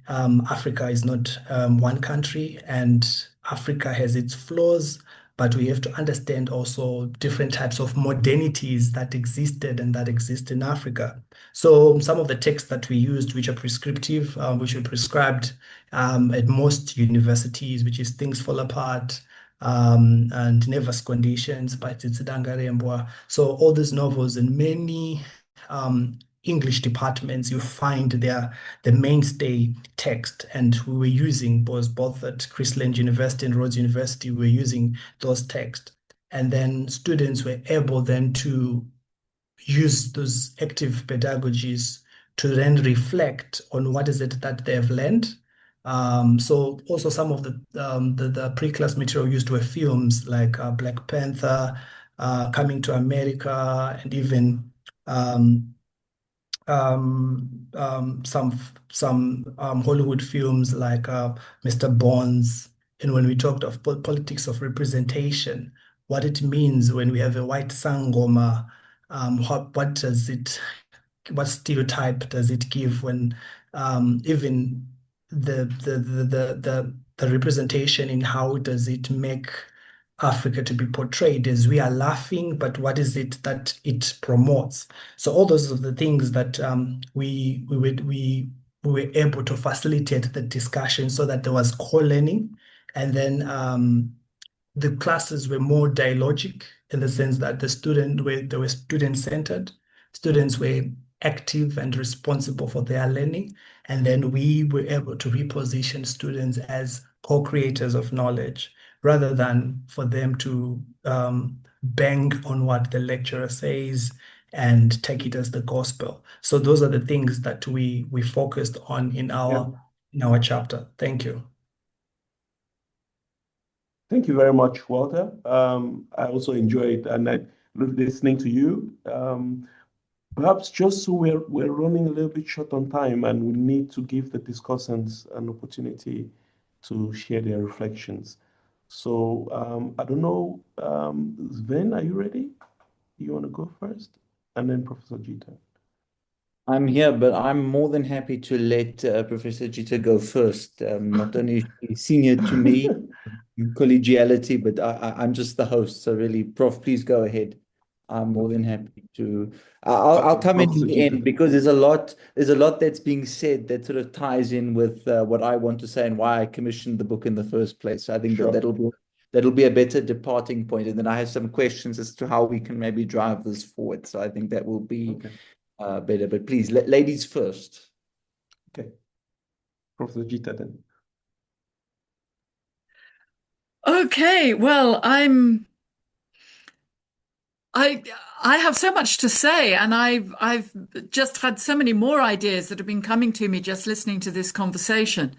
Africa is not one country and Africa has its flaws, but we have to understand also different types of modernities that existed and that exist in Africa. So some of the texts that we used, which are prescriptive, which were prescribed at most universities, which is Things Fall Apart, and Never's Conditions by Tsitsidangarembwa. So all these novels and many English departments, you find the mainstay text. And we were using both at Chrisland University and Rhodes University, we were using those texts. And then students were able then to use those active pedagogies to then reflect on what is it that they've learned. So also some of the pre-class material used were films like Black Panther, Coming to America, and even some Hollywood films like Mr. Bonds. And when we talked of politics of representation, what it means when we have a white sangoma, what stereotype does it give when even the representation in how does it make Africa to be portrayed as we are laughing, but what is it that it promotes? So all those are the things that we were able to facilitate the discussion so that there was co-learning, and then the classes were more dialogic in the sense that they were student-centered. Students were active and responsible for their learning, and then we were able to reposition students as co-creators of knowledge, rather than for them to bang on what the lecturer says and take it as the gospel. So those are the things that we focused on in our chapter. Thank you. Thank you very much, Walter. I also enjoyed listening to you. Perhaps just so we're running a little bit short on time, and we need to give the discussants an opportunity to share their reflections. So I don't know, Sven, are you ready? You want to go first? And then Professor Jita. I'm here, but I'm more than happy to let Professor Jita go first. Not only is she senior to me in collegiality, but I'm just the host. So really, Prof, please go ahead. I'm more than happy to. I'll come in the end because there's a lot that's being said that sort of ties in with what I want to say and why I commissioned the book in the first place. So I think that'll be a better departing point. And then I have some questions as to how we can maybe drive this forward. So I think that will be better. But please, ladies first. Okay, Professor Jita then. Okay, well, I have so much to say, and I've just had so many more ideas that have been coming to me just listening to this conversation.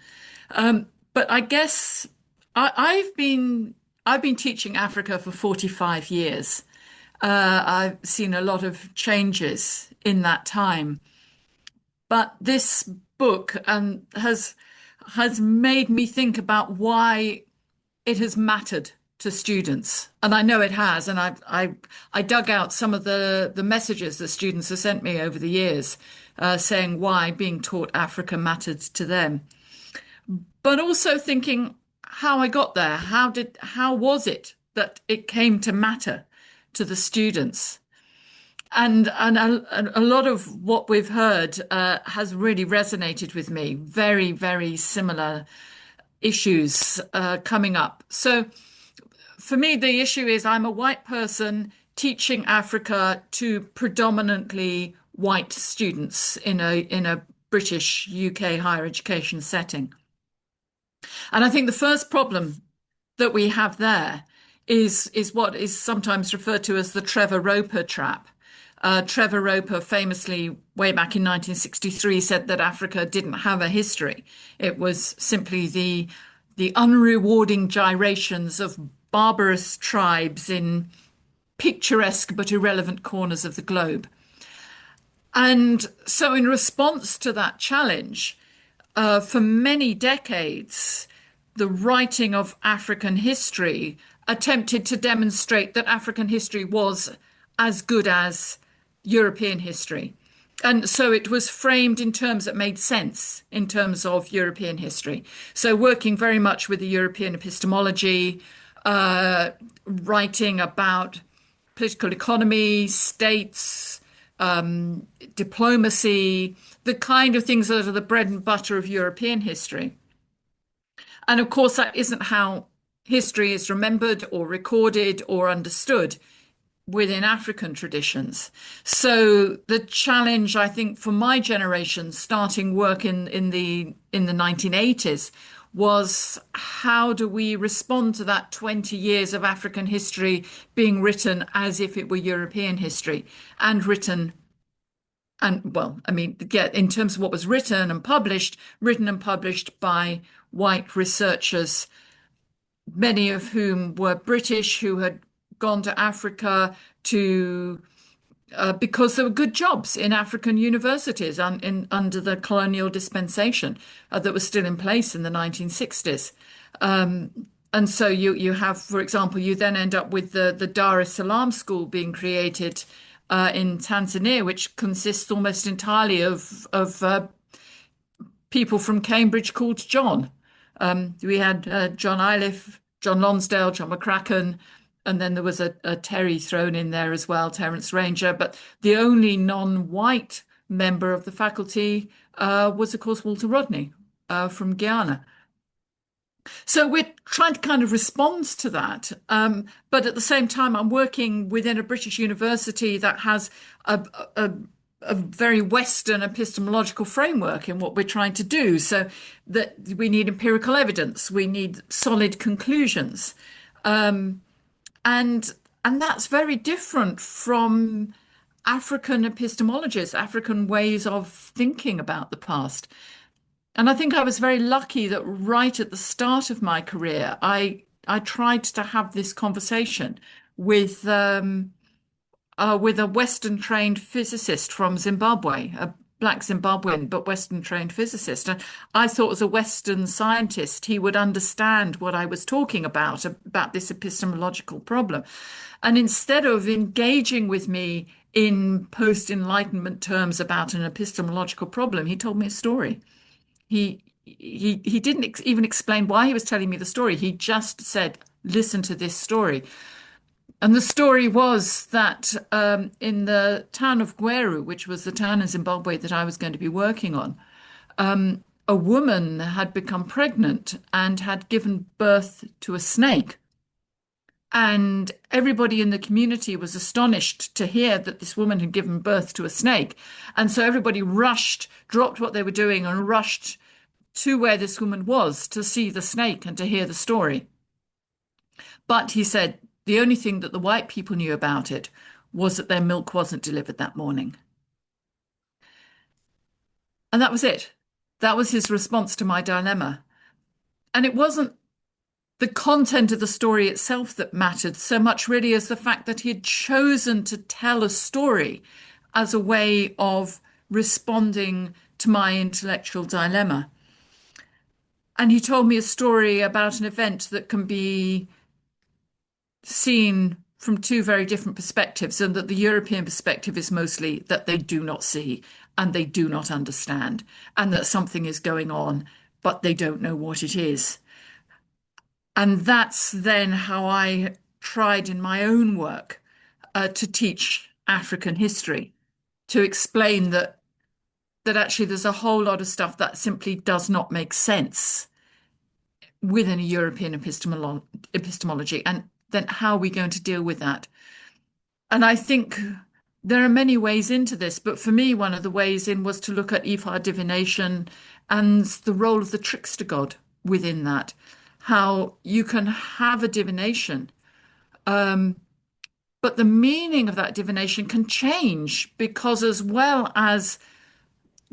But I guess I've been teaching Africa for 45 years. I've seen a lot of changes in that time. But this book has made me think about why it has mattered to students, and I know it has. And I dug out some of the messages that students have sent me over the years, saying why being taught Africa mattered to them. But also thinking how I got there. How was it that it came to matter to the students? And a lot of what we've heard has really resonated with me. Very, very similar issues coming up. So for me, the issue is I'm a white person teaching Africa to predominantly white students in a British UK higher education setting. And I think the first problem that we have there is what is sometimes referred to as the Trevor Roper trap. Trevor Roper famously, way back in 1963, said that Africa didn't have a history. It was simply the unrewarding gyrations of barbarous tribes in picturesque but irrelevant corners of the globe. And so in response to that challenge, for many decades, the writing of African history attempted to demonstrate that African history was as good as European history. And so it was framed in terms that made sense in terms of European history. So working very much with the European epistemology, writing about political economy, states, diplomacy, the kind of things that are the bread and butter of European history. And of course, that isn't how history is remembered or recorded or understood within African traditions. So the challenge, I think, for my generation, starting work in the 1980s, was how do we respond to that 20 years of African history being written as if it were European history, and written, and well, I mean, yeah, in terms of what was written and published by white researchers, many of whom were British, who had gone to Africa to because there were good jobs in African universities under the colonial dispensation that was still in place in the 1960s. And so you have, for example, you then end up with the Dar es Salaam school being created in Tanzania, which consists almost entirely of people from Cambridge called John. We had John Iliff, John Lonsdale, John McCracken, and then there was a Terry thrown in there as well, Terence Ranger. But the only non-white member of the faculty was, of course, Walter Rodney from Guyana. So we're trying to kind of respond to that. But at the same time, I'm working within a British university that has a very Western epistemological framework in what we're trying to do. So that we need empirical evidence, we need solid conclusions. And that's very different from African epistemologies, African ways of thinking about the past. And I think I was very lucky that right at the start of my career, I tried to have this conversation with a Western-trained physicist from Zimbabwe, a Black Zimbabwean, but Western-trained physicist. And I thought as a Western scientist, he would understand what I was talking about this epistemological problem. And instead of engaging with me in post-Enlightenment terms about an epistemological problem, he told me a story. He didn't even explain why he was telling me the story. He just said, listen to this story. And the story was that in the town of Gweru, which was the town in Zimbabwe that I was going to be working on, a woman had become pregnant and had given birth to a snake. And everybody in the community was astonished to hear that this woman had given birth to a snake. And so everybody rushed, dropped what they were doing, and rushed to where this woman was to see the snake and to hear the story. But he said, the only thing that the white people knew about it was that their milk wasn't delivered that morning. And that was it. That was his response to my dilemma. And it wasn't the content of the story itself that mattered so much really as the fact that he had chosen to tell a story as a way of responding to my intellectual dilemma. And he told me a story about an event that can be seen from two very different perspectives, and that the European perspective is mostly that they do not see and they do not understand, and that something is going on, but they don't know what it is. And that's then how I tried in my own work to teach African history, to explain that actually there's a whole lot of stuff that simply does not make sense within a European epistemology, and then how are we going to deal with that? And I think there are many ways into this, but for me, one of the ways in was to look at Ifa divination and the role of the trickster god within that. How you can have a divination, but the meaning of that divination can change, because as well as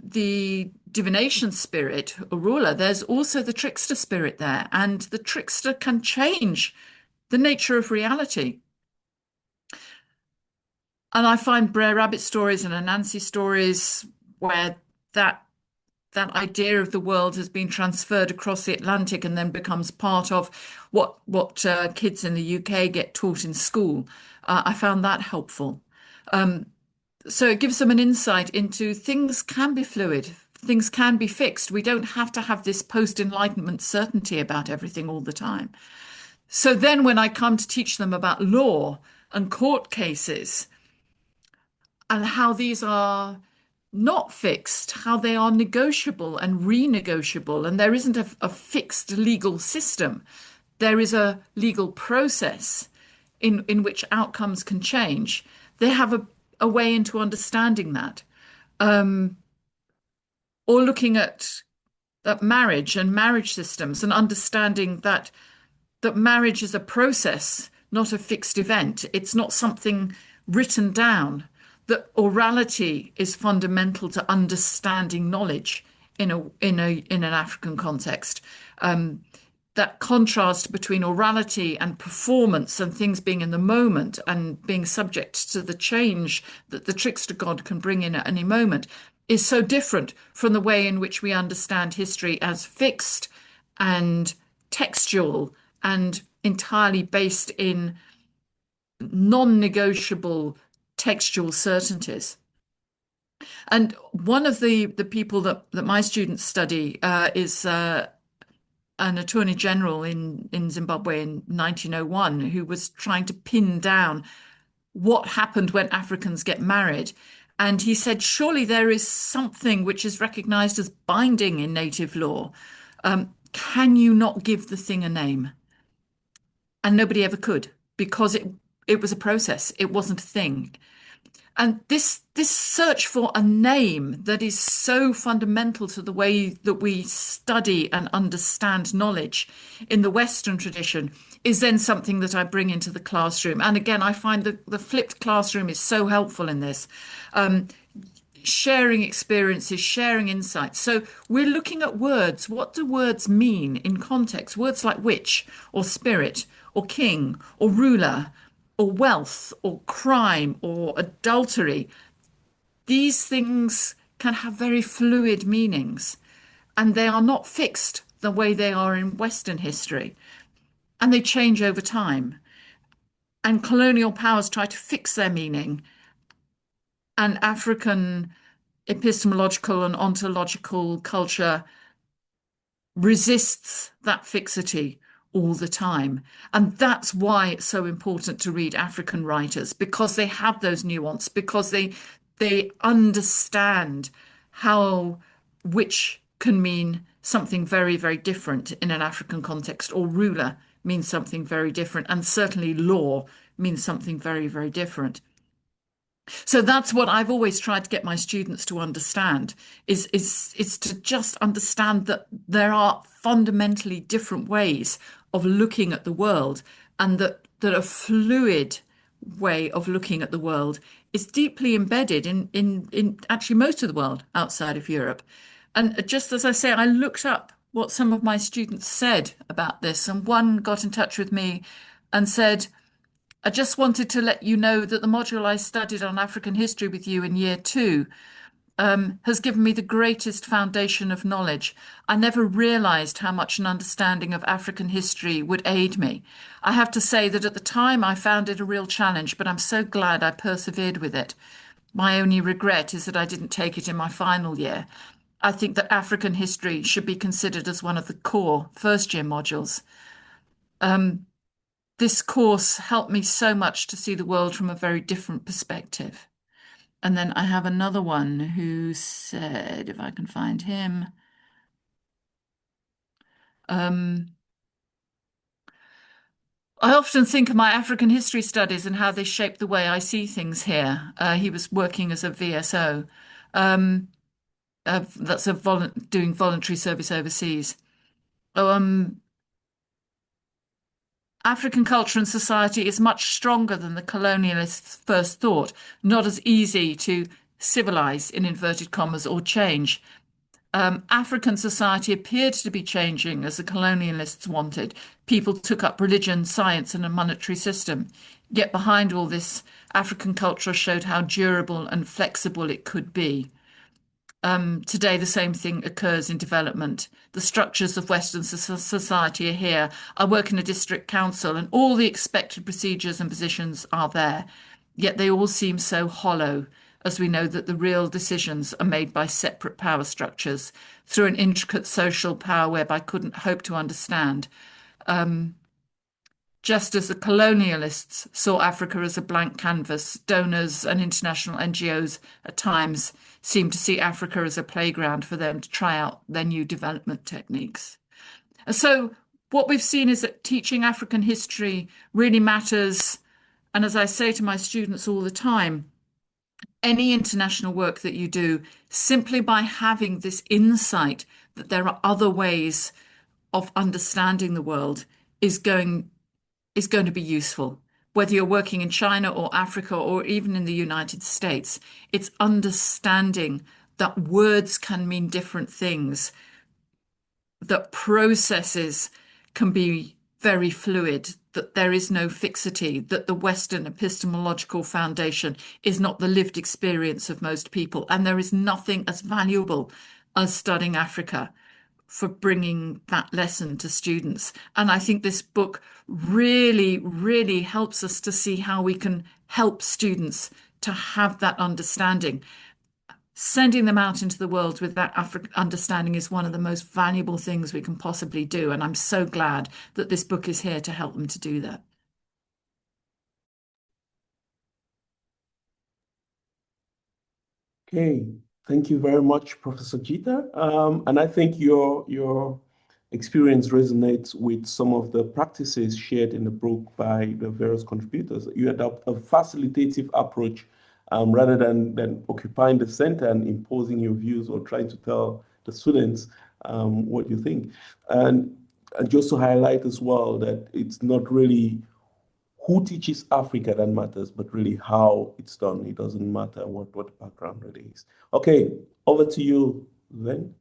the divination spirit, Urula, there's also the trickster spirit there, and the trickster can change the nature of reality. And I find Brer Rabbit stories and Anansi stories where that idea of the world has been transferred across the Atlantic and then becomes part of what kids in the UK get taught in school. I found that helpful. So it gives them an insight into things can be fluid, things can be fixed. We don't have to have this post-Enlightenment certainty about everything all the time. So then when I come to teach them about law and court cases and how these are not fixed, how they are negotiable and renegotiable, and there isn't a fixed legal system, there is a legal process in which outcomes can change, they have a way into understanding that. Or looking at marriage and marriage systems and understanding that marriage is a process, not a fixed event. It's not something written down. That orality is fundamental to understanding knowledge in an African context. That contrast between orality and performance and things being in the moment and being subject to the change that the trickster god can bring in at any moment is so different from the way in which we understand history as fixed and textual and entirely based in non-negotiable textual certainties. And one of the people that my students study is an attorney general in Zimbabwe in 1901 who was trying to pin down what happened when Africans get married. And he said, surely there is something which is recognized as binding in native law. Can you not give the thing a name? And nobody ever could, because it was a process. It wasn't a thing. And this search for a name that is so fundamental to the way that we study and understand knowledge in the Western tradition is then something that I bring into the classroom. And again, I find that the flipped classroom is so helpful in this. Sharing experiences, sharing insights. So we're looking at words. What do words mean in context? Words like witch or spirit or king or ruler or wealth or crime or adultery. These things can have very fluid meanings, and they are not fixed the way they are in Western history, and they change over time. And colonial powers try to fix their meaning, and African epistemological and ontological culture resists that fixity all the time. And that's why it's so important to read African writers, because they have those nuance, because they understand how witch can mean something very, very different in an African context, or ruler means something very different, and certainly law means something very, very different. So that's what I've always tried to get my students to understand, is to just understand that there are fundamentally different ways of looking at the world, and that a fluid way of looking at the world is deeply embedded in actually most of the world outside of Europe. And just as I say, I looked up what some of my students said about this, and one got in touch with me and said, I just wanted to let you know that the module I studied on African history with you in year 2 has given me the greatest foundation of knowledge. I never realized how much an understanding of African history would aid me. I have to say that at the time I found it a real challenge, but I'm so glad I persevered with it. My only regret is that I didn't take it in my final year. I think that African history should be considered as one of the core first-year modules. This course helped me so much to see the world from a very different perspective. And then I have another one who said, if I can find him, I often think of my African history studies and how they shape the way I see things here. He was working as a VSO. That's doing voluntary service overseas. African culture and society is much stronger than the colonialists first thought, not as easy to civilize, in inverted commas, or change. African society appeared to be changing as the colonialists wanted. People took up religion, science, and a monetary system. Yet behind all this, African culture showed how durable and flexible it could be. Today, the same thing occurs in development. The structures of Western society are here. I work in a district council, and all the expected procedures and positions are there. Yet they all seem so hollow, as we know that the real decisions are made by separate power structures through an intricate social power web I couldn't hope to understand. Just as the colonialists saw Africa as a blank canvas, donors and international NGOs at times seemed to see Africa as a playground for them to try out their new development techniques. And so what we've seen is that teaching African history really matters And as I say to my students all the time, any international work that you do, simply by having this insight that there are other ways of understanding the world is going to be useful. Whether you're working in China or Africa or even in the United States, it's understanding that words can mean different things, that processes can be very fluid, that there is no fixity, that the Western epistemological foundation is not the lived experience of most people. And there is nothing as valuable as studying Africa for bringing that lesson to students. And I think this book really, really helps us to see how we can help students to have that understanding. Sending them out into the world with that African understanding is one of the most valuable things we can possibly do. And I'm so glad that this book is here to help them to do that. Okay, thank you very much, Professor Jita. And I think your experience resonates with some of the practices shared in the book by the various contributors. You adopt a facilitative approach rather than occupying the center and imposing your views or trying to tell the students what you think. And just to highlight as well that it's not really who teaches Africa that matters, but really how it's done. It doesn't matter what the background really is. Okay, over to you, Len.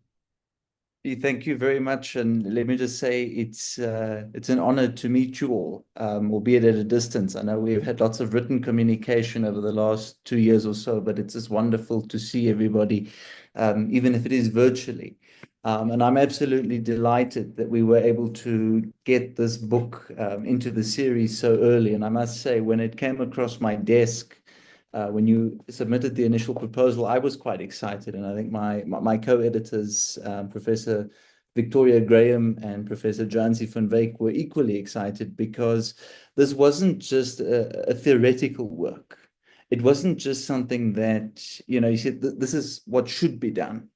Thank you very much. And let me just say it's an honor to meet you all, albeit at a distance. I know we've had lots of written communication over the last 2 years or so, but it's just wonderful to see everybody, even if it is virtually. And I'm absolutely delighted that we were able to get this book into the series so early. And I must say, when it came across my desk, when you submitted the initial proposal, I was quite excited. And I think my co-editors, Professor Victoria Graham and Professor Jansi van Wyk, were equally excited because this wasn't just a theoretical work. It wasn't just something that, you said, this is what should be done.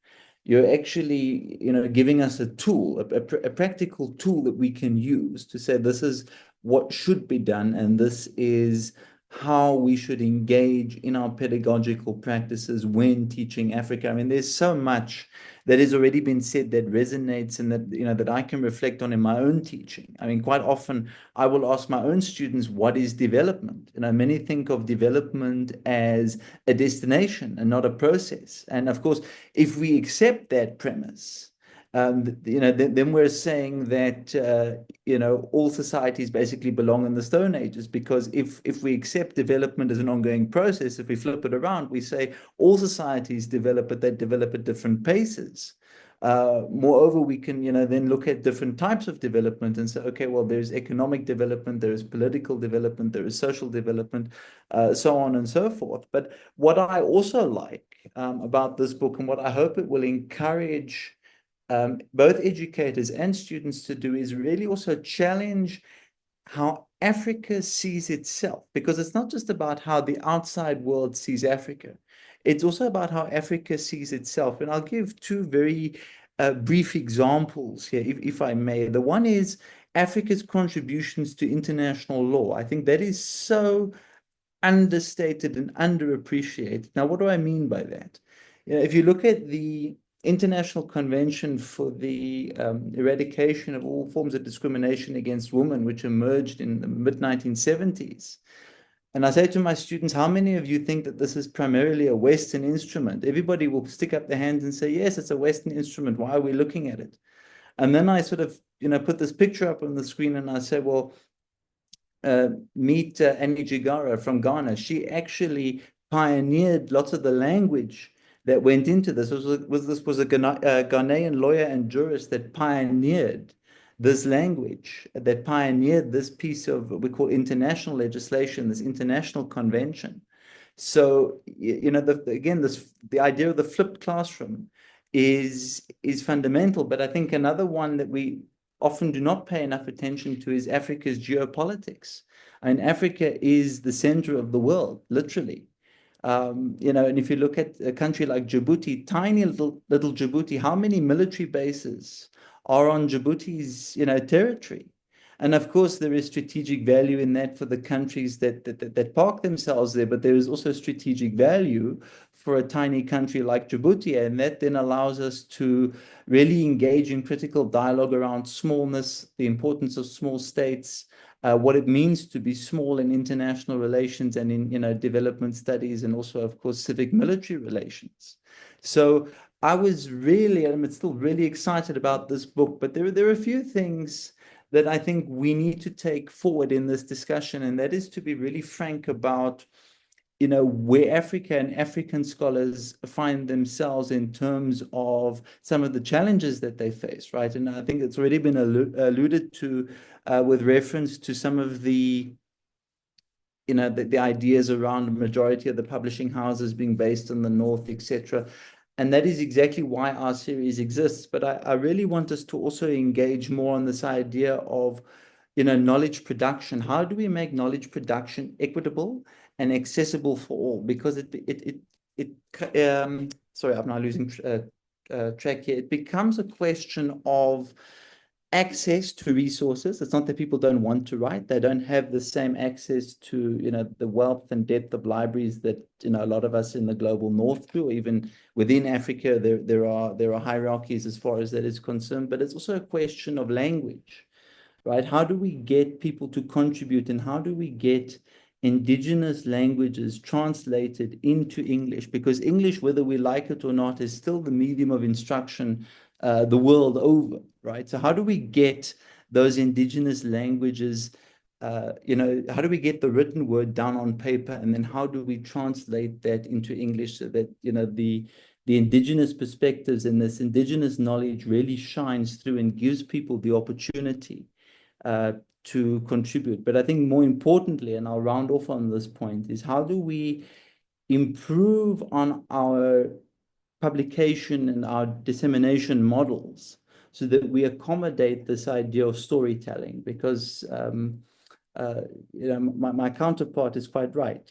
You're actually, giving us a tool, a practical tool that we can use to say this is what should be done, and this is how we should engage in our pedagogical practices when teaching Africa. I mean, there's so much that has already been said that resonates and that, that I can reflect on in my own teaching. I mean, quite often I will ask my own students, what is development? Many think of development as a destination and not a process. And of course, if we accept that premise, then we're saying that, all societies basically belong in the Stone Ages, because if we accept development as an ongoing process, if we flip it around, we say all societies develop, but they develop at different paces. Moreover, we can, then look at different types of development and say, okay, well, there's economic development, there is political development, there is social development, so on and so forth. But what I also like about this book, and what I hope it will encourage both educators and students to do, is really also challenge how Africa sees itself, because it's not just about how the outside world sees Africa. It's also about how Africa sees itself. And I'll give two very brief examples here, if I may. The one is Africa's contributions to international law. I think that is so understated and underappreciated. Now, what do I mean by that? If you look at the International Convention for the Eradication of All Forms of Discrimination Against Women, which emerged in the mid-1970s. And I say to my students, how many of you think that this is primarily a Western instrument? Everybody will stick up their hands and say, yes, it's a Western instrument. Why are we looking at it? And then I sort of, put this picture up on the screen and I say, well, meet Annie Jigara from Ghana. She actually pioneered lots of the language that went into this. This was a Ghanaian lawyer and jurist that pioneered this language, that pioneered this piece of what we call international legislation, this international convention. So, the idea of the flipped classroom is fundamental. But I think another one that we often do not pay enough attention to is Africa's geopolitics. And Africa is the center of the world, literally. And if you look at a country like Djibouti, tiny little Djibouti, how many military bases are on Djibouti's, territory? And of course, there is strategic value in that for the countries that park themselves there, but there is also strategic value for a tiny country like Djibouti, and that then allows us to really engage in critical dialogue around smallness, the importance of small states, what it means to be small in international relations and in development studies, and also, of course, civic military relations. So I was really, I'm still really excited about this book, but there are a few things that I think we need to take forward in this discussion, and that is to be really frank about where Africa and African scholars find themselves in terms of some of the challenges that they face, right? And I think it's already been alluded to with reference to some of the the ideas around the majority of the publishing houses being based in the North, etc. And that is exactly why our series exists. But I really want us to also engage more on this idea of knowledge production. How do we make knowledge production equitable and accessible for all? Because sorry, I'm now losing track here. It becomes a question of access to resources. It's not that people don't want to write; they don't have the same access to the wealth and depth of libraries that a lot of us in the global North do. Or even within Africa, there are hierarchies as far as that is concerned. But it's also a question of language, right? How do we get people to contribute, and how do we get indigenous languages translated into English? Because English, whether we like it or not, is still the medium of instruction the world over, right? So how do we get those indigenous languages, how do we get the written word down on paper, and then how do we translate that into English so that, the indigenous perspectives and this indigenous knowledge really shines through and gives people the opportunity to contribute. But I think more importantly, and I'll round off on this point, is how do we improve on our publication and our dissemination models so that we accommodate this idea of storytelling? Because my counterpart is quite right.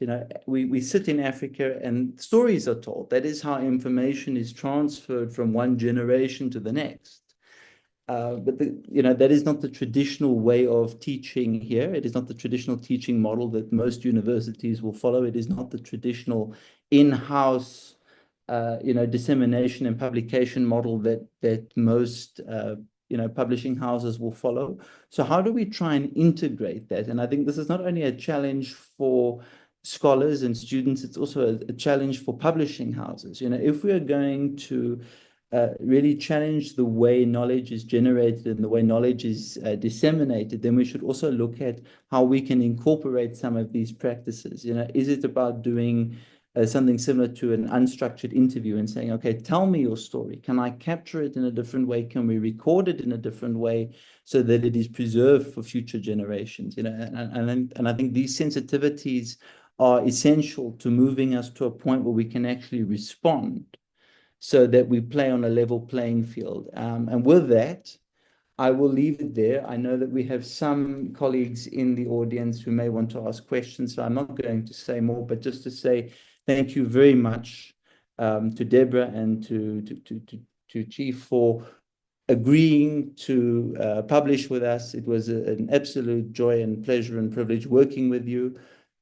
We sit in Africa and stories are told. That is how information is transferred from one generation to the next. But that is not the traditional way of teaching here. It is not the traditional teaching model that most universities will follow. It is not the traditional in-house dissemination and publication model that most publishing houses will follow. So how do we try and integrate that? And I think this is not only a challenge for scholars and students, it's also a challenge for publishing houses. If we are going to really challenge the way knowledge is generated and the way knowledge is disseminated, then we should also look at how we can incorporate some of these practices. Is it about doing something similar to an unstructured interview and saying, okay, tell me your story. Can I capture it in a different way? Can we record it in a different way so that it is preserved for future generations? And I think these sensitivities are essential to moving us to a point where we can actually respond so that we play on a level playing field. And with that, I will leave it there. I know that we have some colleagues in the audience who may want to ask questions, so I'm not going to say more, but just to say thank you very much to Debora and to Chief for agreeing to publish with us. It was an absolute joy and pleasure and privilege working with you.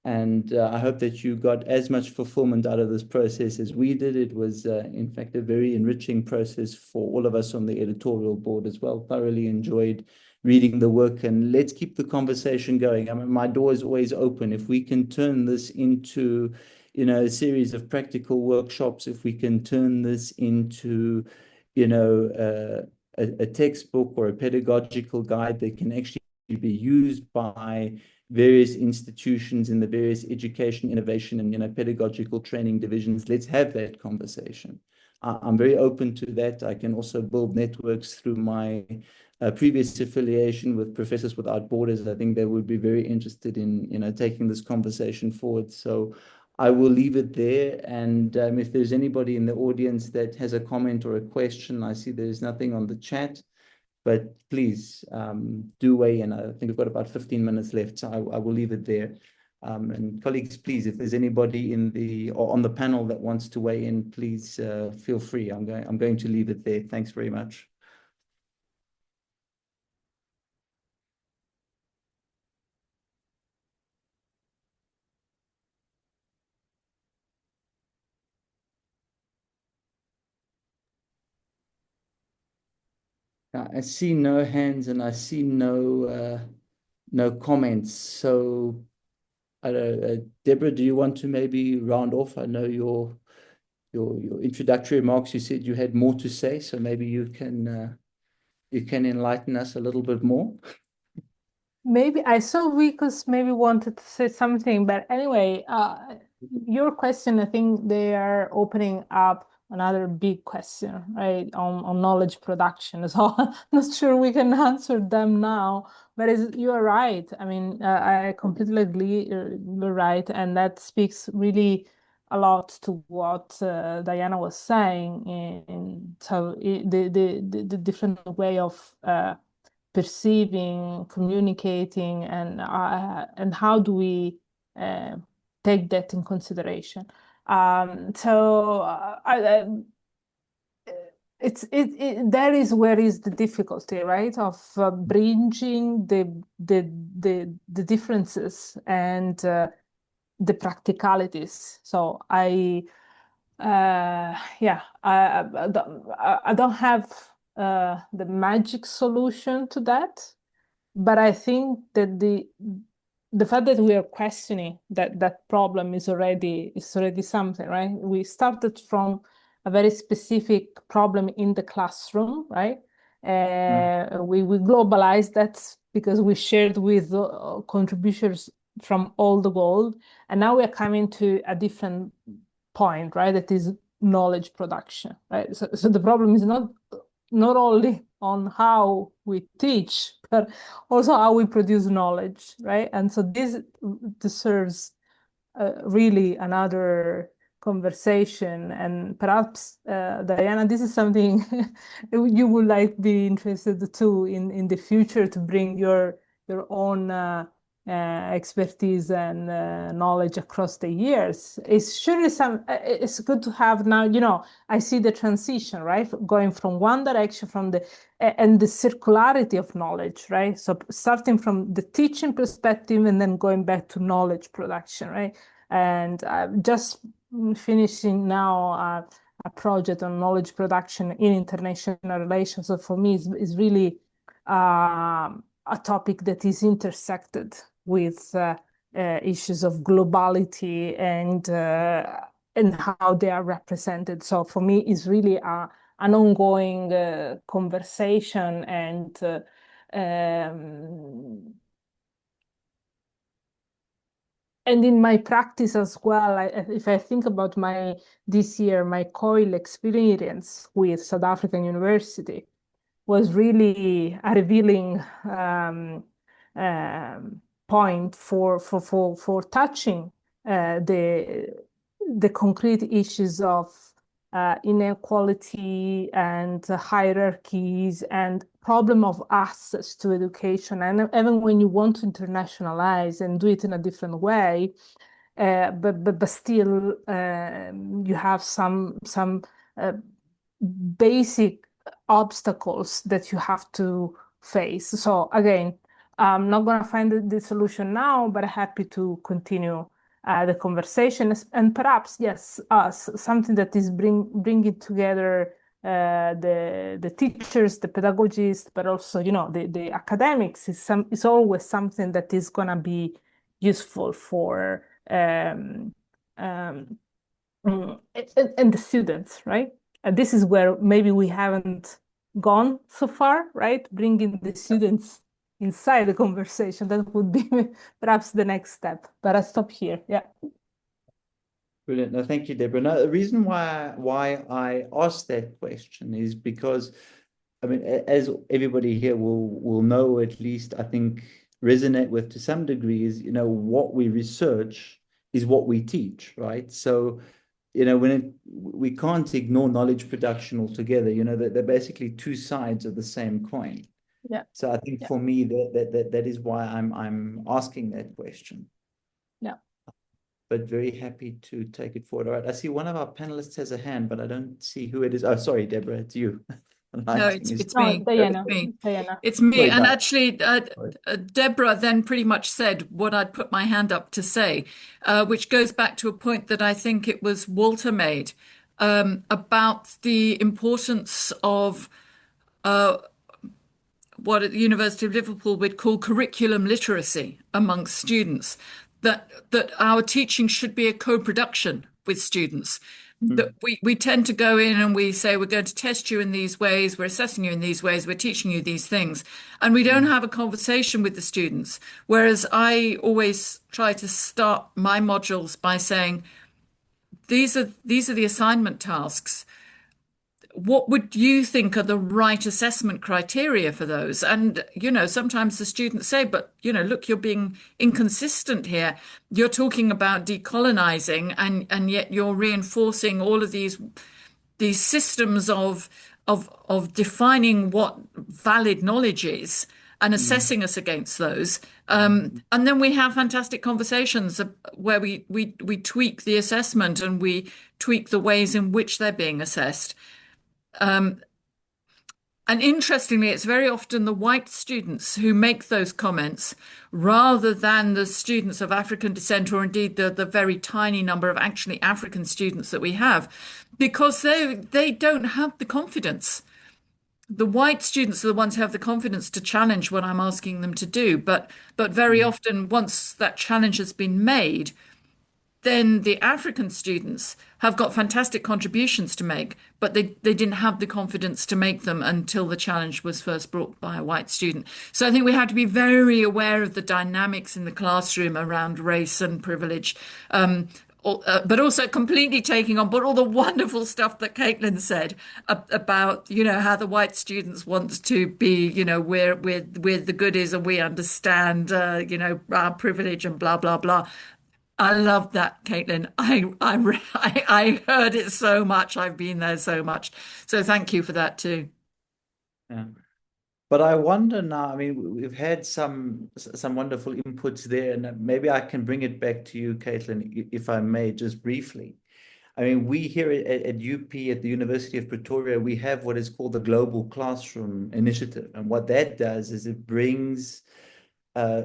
And I hope that you got as much fulfillment out of this process as we did. It was, in fact, a very enriching process for all of us on the editorial board as well. Thoroughly enjoyed reading the work, and let's keep the conversation going. I mean, my door is always open. If we can turn this into, a series of practical workshops, if we can turn this into, a textbook or a pedagogical guide that can actually be used by various institutions in the various education, innovation, and pedagogical training divisions. Let's have that conversation. I'm very open to that. I can also build networks through my previous affiliation with Professors Without Borders. I think they would be very interested in taking this conversation forward. So I will leave it there. And if there's anybody in the audience that has a comment or a question, I see there's nothing on the chat. But please do weigh in. I think we've got about 15 minutes left, so I will leave it there. And colleagues, please, if there's anybody on the panel that wants to weigh in, please feel free. I'm going to leave it there. Thanks very much. I see no hands and I see no comments. So, Deborah, do you want to maybe round off? I know your introductory remarks. You said you had more to say, so maybe you can enlighten us a little bit more. Maybe I saw Rico's maybe wanted to say something, but anyway, your question, I think they are opening up another big question, right, on knowledge production. So I'm not sure we can answer them now, but you are right. I mean, I completely agree. You're right, and that speaks really a lot to what Diana was saying. So the different way of perceiving, communicating, and how do we take that in consideration? That is where is the difficulty, right, of bridging the differences and the practicalities. So I don't have the magic solution to that, but I think that the fact that we are questioning that problem is already something, right? We started from a very specific problem in the classroom, right? We globalized that because we shared with contributors from all the world, and now we are coming to a different point, right? That is knowledge production, right? So the problem is not only on how we teach, but also how we produce knowledge, right? And so this deserves really another conversation. And perhaps, Diana, this is something you would like be interested too in the future, to bring your own expertise and knowledge across the years. It's surely it's good to have now, I see the transition, right? Going from one direction and the circularity of knowledge, right? So starting from the teaching perspective and then going back to knowledge production, right? And I'm just finishing now a project on knowledge production in international relations. So for me, is really a topic that is intersected with issues of globality and how they are represented. So for me, it's really an ongoing conversation, and in my practice as well, if I think about this year, my COIL experience with South African University was really a revealing point for touching the concrete issues of inequality and hierarchies and problem of access to education. And even when you want to internationalize and do it in a different way, but still you have some basic obstacles that you have to face. So again, I'm not going to find the solution now, but happy to continue the conversation, and perhaps, yes, something that is bringing together the teachers, the pedagogists, but also, the academics is always something that is going to be useful for and the students, right? And this is where maybe we haven't gone so far, right? Bringing the students inside the conversation. That would be perhaps the next step. But I'll stop here. Yeah. Brilliant. No, thank you, Deborah. No, the reason why I asked that question is because, I mean, as everybody here will know, at least I think resonate with to some degree, is what we research is what we teach, right? So we can't ignore knowledge production altogether. They're basically two sides of the same coin. Yeah. So I think for me that is why I'm asking that question. Yeah. But very happy to take it forward. All right. I see one of our panelists has a hand, but I don't see who it is. Oh, sorry, Deborah, it's you. No, it's me. Diana. It's me. Sorry, and actually, Deborah then pretty much said what I'd put my hand up to say, which goes back to a point that I think it was Walter made about the importance of what at the University of Liverpool we'd call curriculum literacy amongst students, that our teaching should be a co-production with students. That we tend to go in and we say, we're going to test you in these ways, we're assessing you in these ways, we're teaching you these things, and we don't have a conversation with the students. Whereas I always try to start my modules by saying, these are the assignment tasks. What would you think are the right assessment criteria for those? And, sometimes the students say, but, look, you're being inconsistent here. You're talking about decolonizing and yet you're reinforcing all of these systems of defining what valid knowledge is and assessing us against those. And then we have fantastic conversations where we tweak the assessment and we tweak the ways in which they're being assessed. And interestingly, it's very often the white students who make those comments rather than the students of African descent, or indeed the very tiny number of actually African students that we have, because they don't have the confidence. The white students are the ones who have the confidence to challenge what I'm asking them to do. But very often, once that challenge has been made, then the African students have got fantastic contributions to make, but they didn't have the confidence to make them until the challenge was first brought by a white student. So I think we have to be very aware of the dynamics in the classroom around race and privilege, but also completely taking on board all the wonderful stuff that Caitlin said about, how the white students want to be, we're the goodies and we understand, our privilege and blah, blah, blah. I love that, Caitlin. I heard it so much. I've been there so much. So thank you for that too. Yeah. But I wonder now, I mean, we've had some wonderful inputs there, and maybe I can bring it back to you, Caitlin, if I may, just briefly. I mean, we here at UP, at the University of Pretoria, we have what is called the Global Classroom Initiative. And what that does is it brings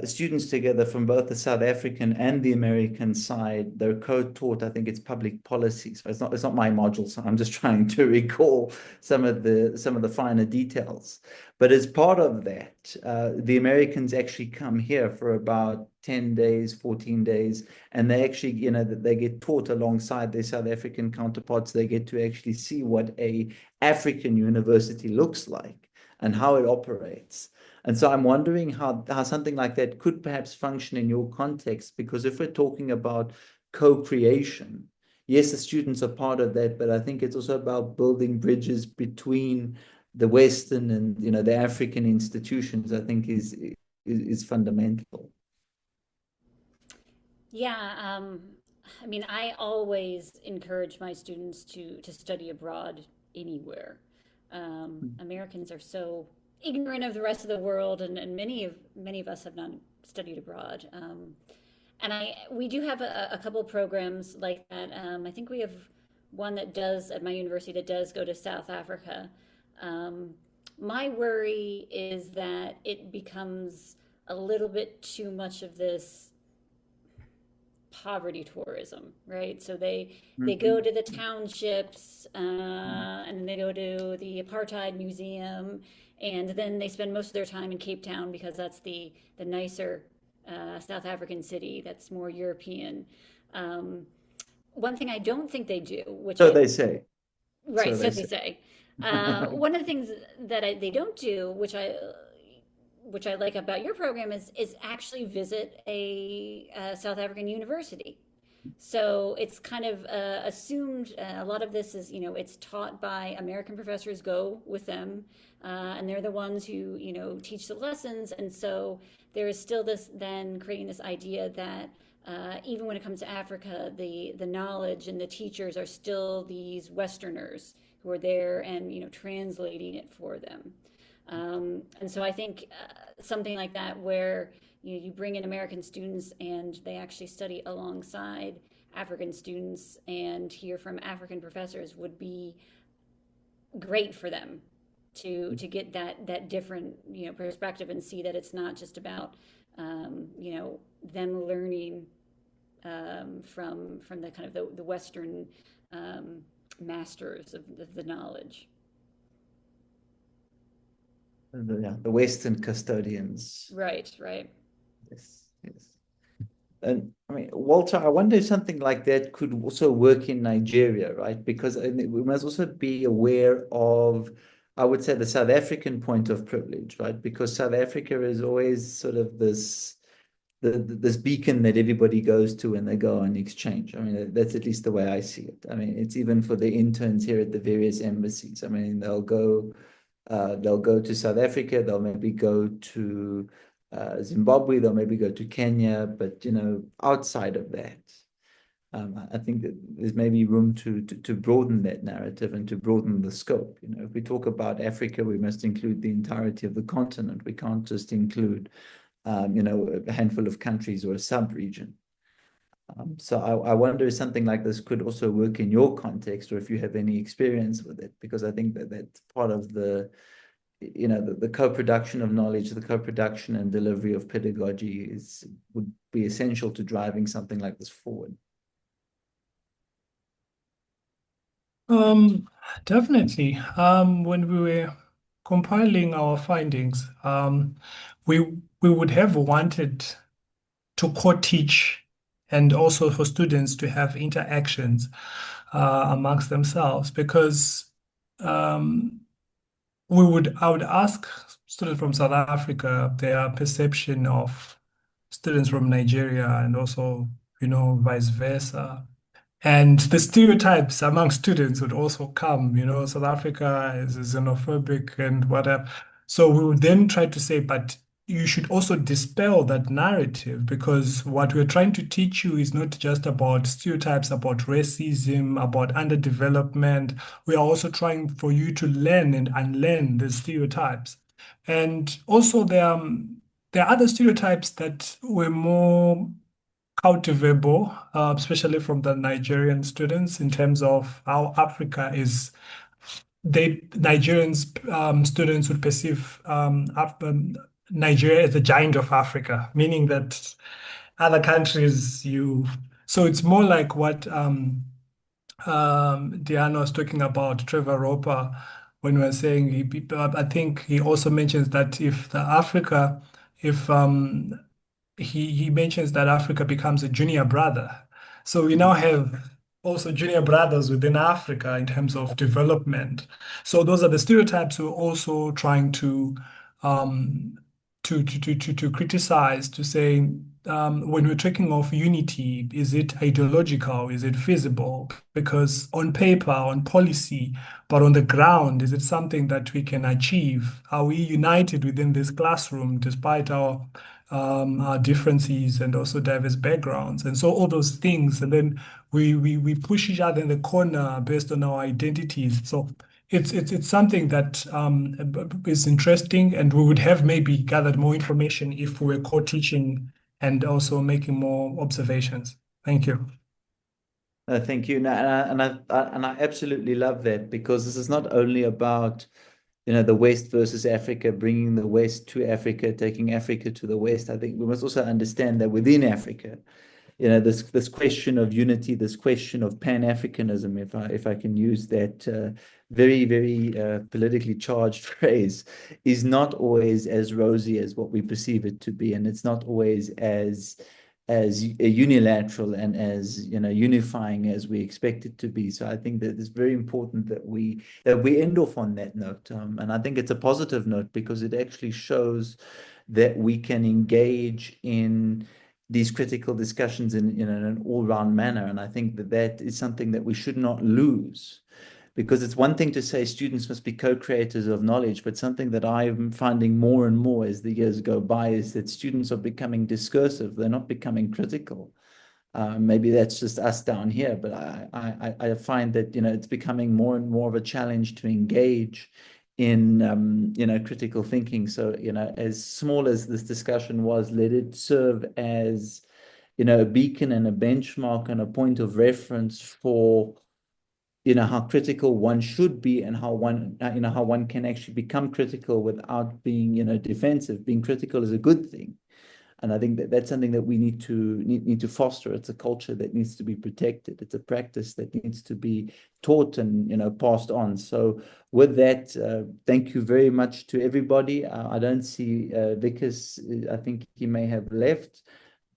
students together from both the South African and the American side. They're co-taught, I think it's public policy. So it's not my module, so I'm just trying to recall some of the finer details. But as part of that, the Americans actually come here for about 10 days, 14 days, and they actually, they get taught alongside their South African counterparts. They get to actually see what a African university looks like and how it operates. And so I'm wondering how something like that could perhaps function in your context, because if we're talking about co-creation, yes, the students are part of that, but I think it's also about building bridges between the Western and, the African institutions, I think is fundamental. Yeah, I mean, I always encourage my students to study abroad anywhere. Americans are so ignorant of the rest of the world, and many of us have not studied abroad. And we do have a couple programs like that. I think we have one that does at my university that does go to South Africa. My worry is that it becomes a little bit too much of this poverty tourism, right? So they go to the townships, and they go to the Apartheid Museum, and then they spend most of their time in Cape Town because that's the nicer South African city that's more European. One thing I don't think they do, which they say. Right, so they say. One of the things that they don't do, which I like about your program, is actually visit a South African university. So it's kind of assumed, a lot of this is, it's taught by American professors, go with them, and they're the ones who, teach the lessons. And so there is still this, then creating this idea that even when it comes to Africa, the knowledge and the teachers are still these Westerners who are there and, translating it for them. And so I think something like that, where you bring in American students and they actually study alongside African students and hear from African professors, would be great for them to get that different perspective, and see that it's not just about them learning from the kind of the Western masters of the knowledge. the Western custodians. Right, right. Yes, yes. And I mean, Walter, I wonder if something like that could also work in Nigeria, right? Because we must also be aware of, I would say, the South African point of privilege, right? Because South Africa is always sort of this beacon that everybody goes to when they go on exchange. I mean, that's at least the way I see it. I mean, it's even for the interns here at the various embassies. I mean, they'll go to South Africa, they'll maybe go to Zimbabwe, they'll maybe go to Kenya, but outside of that, I think that there's maybe room to broaden that narrative and to broaden the scope. If we talk about Africa, we must include the entirety of the continent. We can't just include a handful of countries or a sub-region. So I wonder if something like this could also work in your context, or if you have any experience with it, because I think that that's part of the co-production of knowledge, the co-production and delivery of pedagogy would be essential to driving something like this forward. Definitely. When we were compiling our findings, we would have wanted to co-teach and also for students to have interactions amongst themselves, because I would ask students from South Africa their perception of students from Nigeria, and also vice versa. And the stereotypes among students would also come, South Africa is xenophobic and whatever. So we would then try to say, but you should also dispel that narrative, because what we're trying to teach you is not just about stereotypes, about racism, about underdevelopment. We are also trying for you to learn and unlearn the stereotypes. And also there are other stereotypes that were more cultivable, especially from the Nigerian students, in terms of how Africa is. Nigerians students would perceive Nigeria as the giant of Africa, meaning that other countries So it's more like what Diana was talking about, Trevor Roper, when we were saying I think he also mentions that if he mentions that Africa becomes a junior brother. So we now have also junior brothers within Africa in terms of development. So those are the stereotypes we're also trying to criticize, to say, when we're talking of unity, is it ideological? Is it feasible? Because on paper, on policy, but on the ground, is it something that we can achieve? Are we united within this classroom despite our differences and also diverse backgrounds? And so all those things, and then we push each other in the corner based on our identities. So it's something that is interesting, and we would have maybe gathered more information if we were co-teaching and also making more observations. Thank you. Thank you. And I absolutely love that, because this is not only about the West versus Africa, bringing the West to Africa, taking Africa to the West. I think we must also understand that within Africa, this question of unity, this question of Pan-Africanism, if I can use that very, very politically charged phrase, is not always as rosy as what we perceive it to be, and it's not always as unilateral and as unifying as we expect it to be. So I think that it's very important that we end off on that note, and I think it's a positive note, because it actually shows that we can engage in these critical discussions in an all-round manner. And I think that is something that we should not lose, because it's one thing to say students must be co-creators of knowledge, but something that I'm finding more and more as the years go by is that students are becoming discursive. They're not becoming critical. Maybe that's just us down here, but I find that it's becoming more and more of a challenge to engage in critical thinking. So as small as this discussion was, let it serve as a beacon and a benchmark and a point of reference for how critical one should be, and how one can actually become critical without being defensive. Being critical is a good thing. And I think that that's something that we need to foster. It's a culture that needs to be protected. It's a practice that needs to be taught and passed on. So with that, thank you very much to everybody. I don't see Vickers. I think he may have left.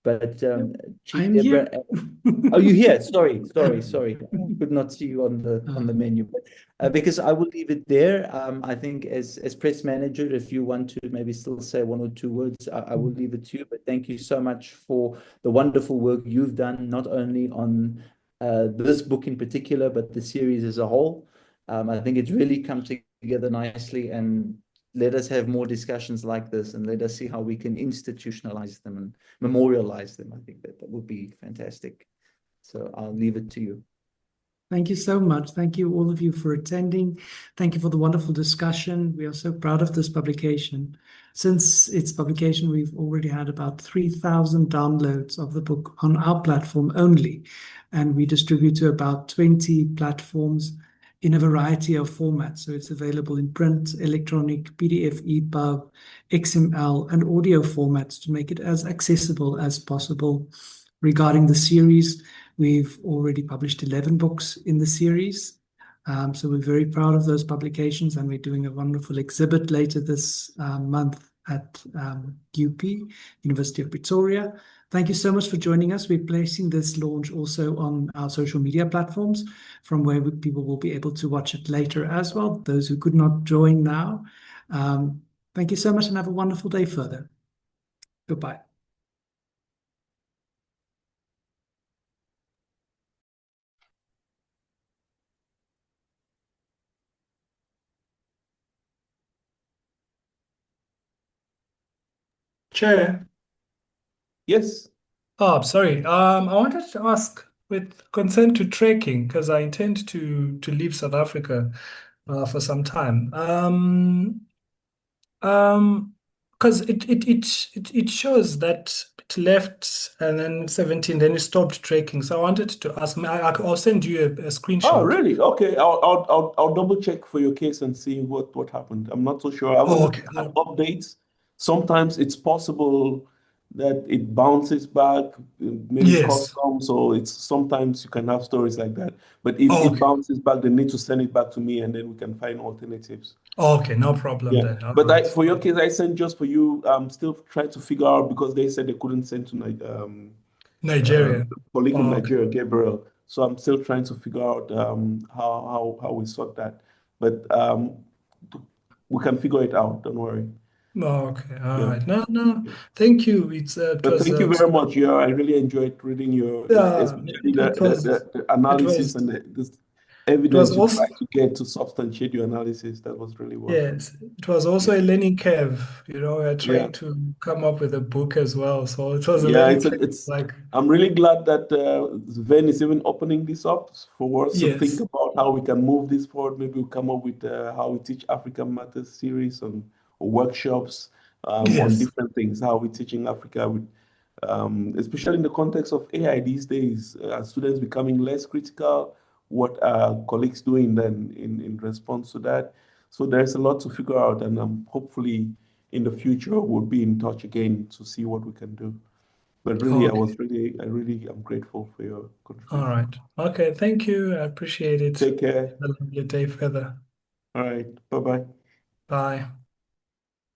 But Chief I'm Debora, here. oh, you here? Sorry. Could not see you on the menu. Because I will leave it there. I think as press manager, if you want to maybe still say one or two words, I will leave it to you. But thank you so much for the wonderful work you've done, not only on this book in particular, but the series as a whole. I think it's really come together nicely, and let us have more discussions like this, and let us see how we can institutionalize them and memorialize them. I think that would be fantastic. So I'll leave it to you. Thank you so much. Thank you, all of you, for attending. Thank you for the wonderful discussion. We are so proud of this publication. Since its publication, we've already had about 3,000 downloads of the book on our platform only, and we distribute to about 20 platforms in a variety of formats. So it's available in print, electronic, PDF, EPUB, XML, and audio formats to make it as accessible as possible. Regarding the series, we've already published 11 books in the series. So we're very proud of those publications, and we're doing a wonderful exhibit later this month at UP, University of Pretoria. Thank you so much for joining us. We're placing this launch also on our social media platforms, from where people will be able to watch it later as well, those who could not join now. Thank you so much, and have a wonderful day further. Goodbye. Chair. Yes. Oh, sorry. I wanted to ask, with concern to trekking, because I intend to leave South Africa for some time. Because it shows that it left and then 17, then it stopped trekking. So I wanted to ask. I'll send you a Oh, screenshot. really? Okay. I'll double check for your case and see what happened. I'm not so sure. I Oh, haven't okay. had updates. Sometimes it's possible that it bounces back, maybe Yes. customs, or it's sometimes you can have stories like that. But if Oh, it okay. bounces back, they need to send it back to me, and then we can find alternatives. Oh, okay, no problem Yeah. then. All But right. for your case, I sent just for you. I'm still trying to figure out, because they said they couldn't send to Nigeria. colleague in Oh, okay. Nigeria, Gabriel. So I'm still trying to figure out how we sort that. But we can figure it out. Don't worry. Oh, okay. All Yeah. right. No. Yeah. Thank you. It But was thank you very much. Yeah, I really enjoyed reading your, especially the analysis and this it was evidence you also try to get to substantiate your analysis. That was really wonderful. yes, it was also Yeah. a learning curve. We're Yeah. trying to come up with a book as well. So it was a Yeah, learning curve. I'm really glad that Sven is even opening this up for us to think Yes. about how we can move this forward. Maybe we'll come up with how we teach African Matters series or workshops on Yes. different things, how we're teaching Africa, especially in the context of AI these days, students becoming less critical, what are colleagues doing then in response to that. So there's a lot to figure out, and hopefully in the future we'll be in touch again to see what we can do. But really, Okay. I really am grateful for your All contribution. right. Okay. Thank you. I appreciate it. Take care. Have a lovely day further. All right. Bye-bye. Bye.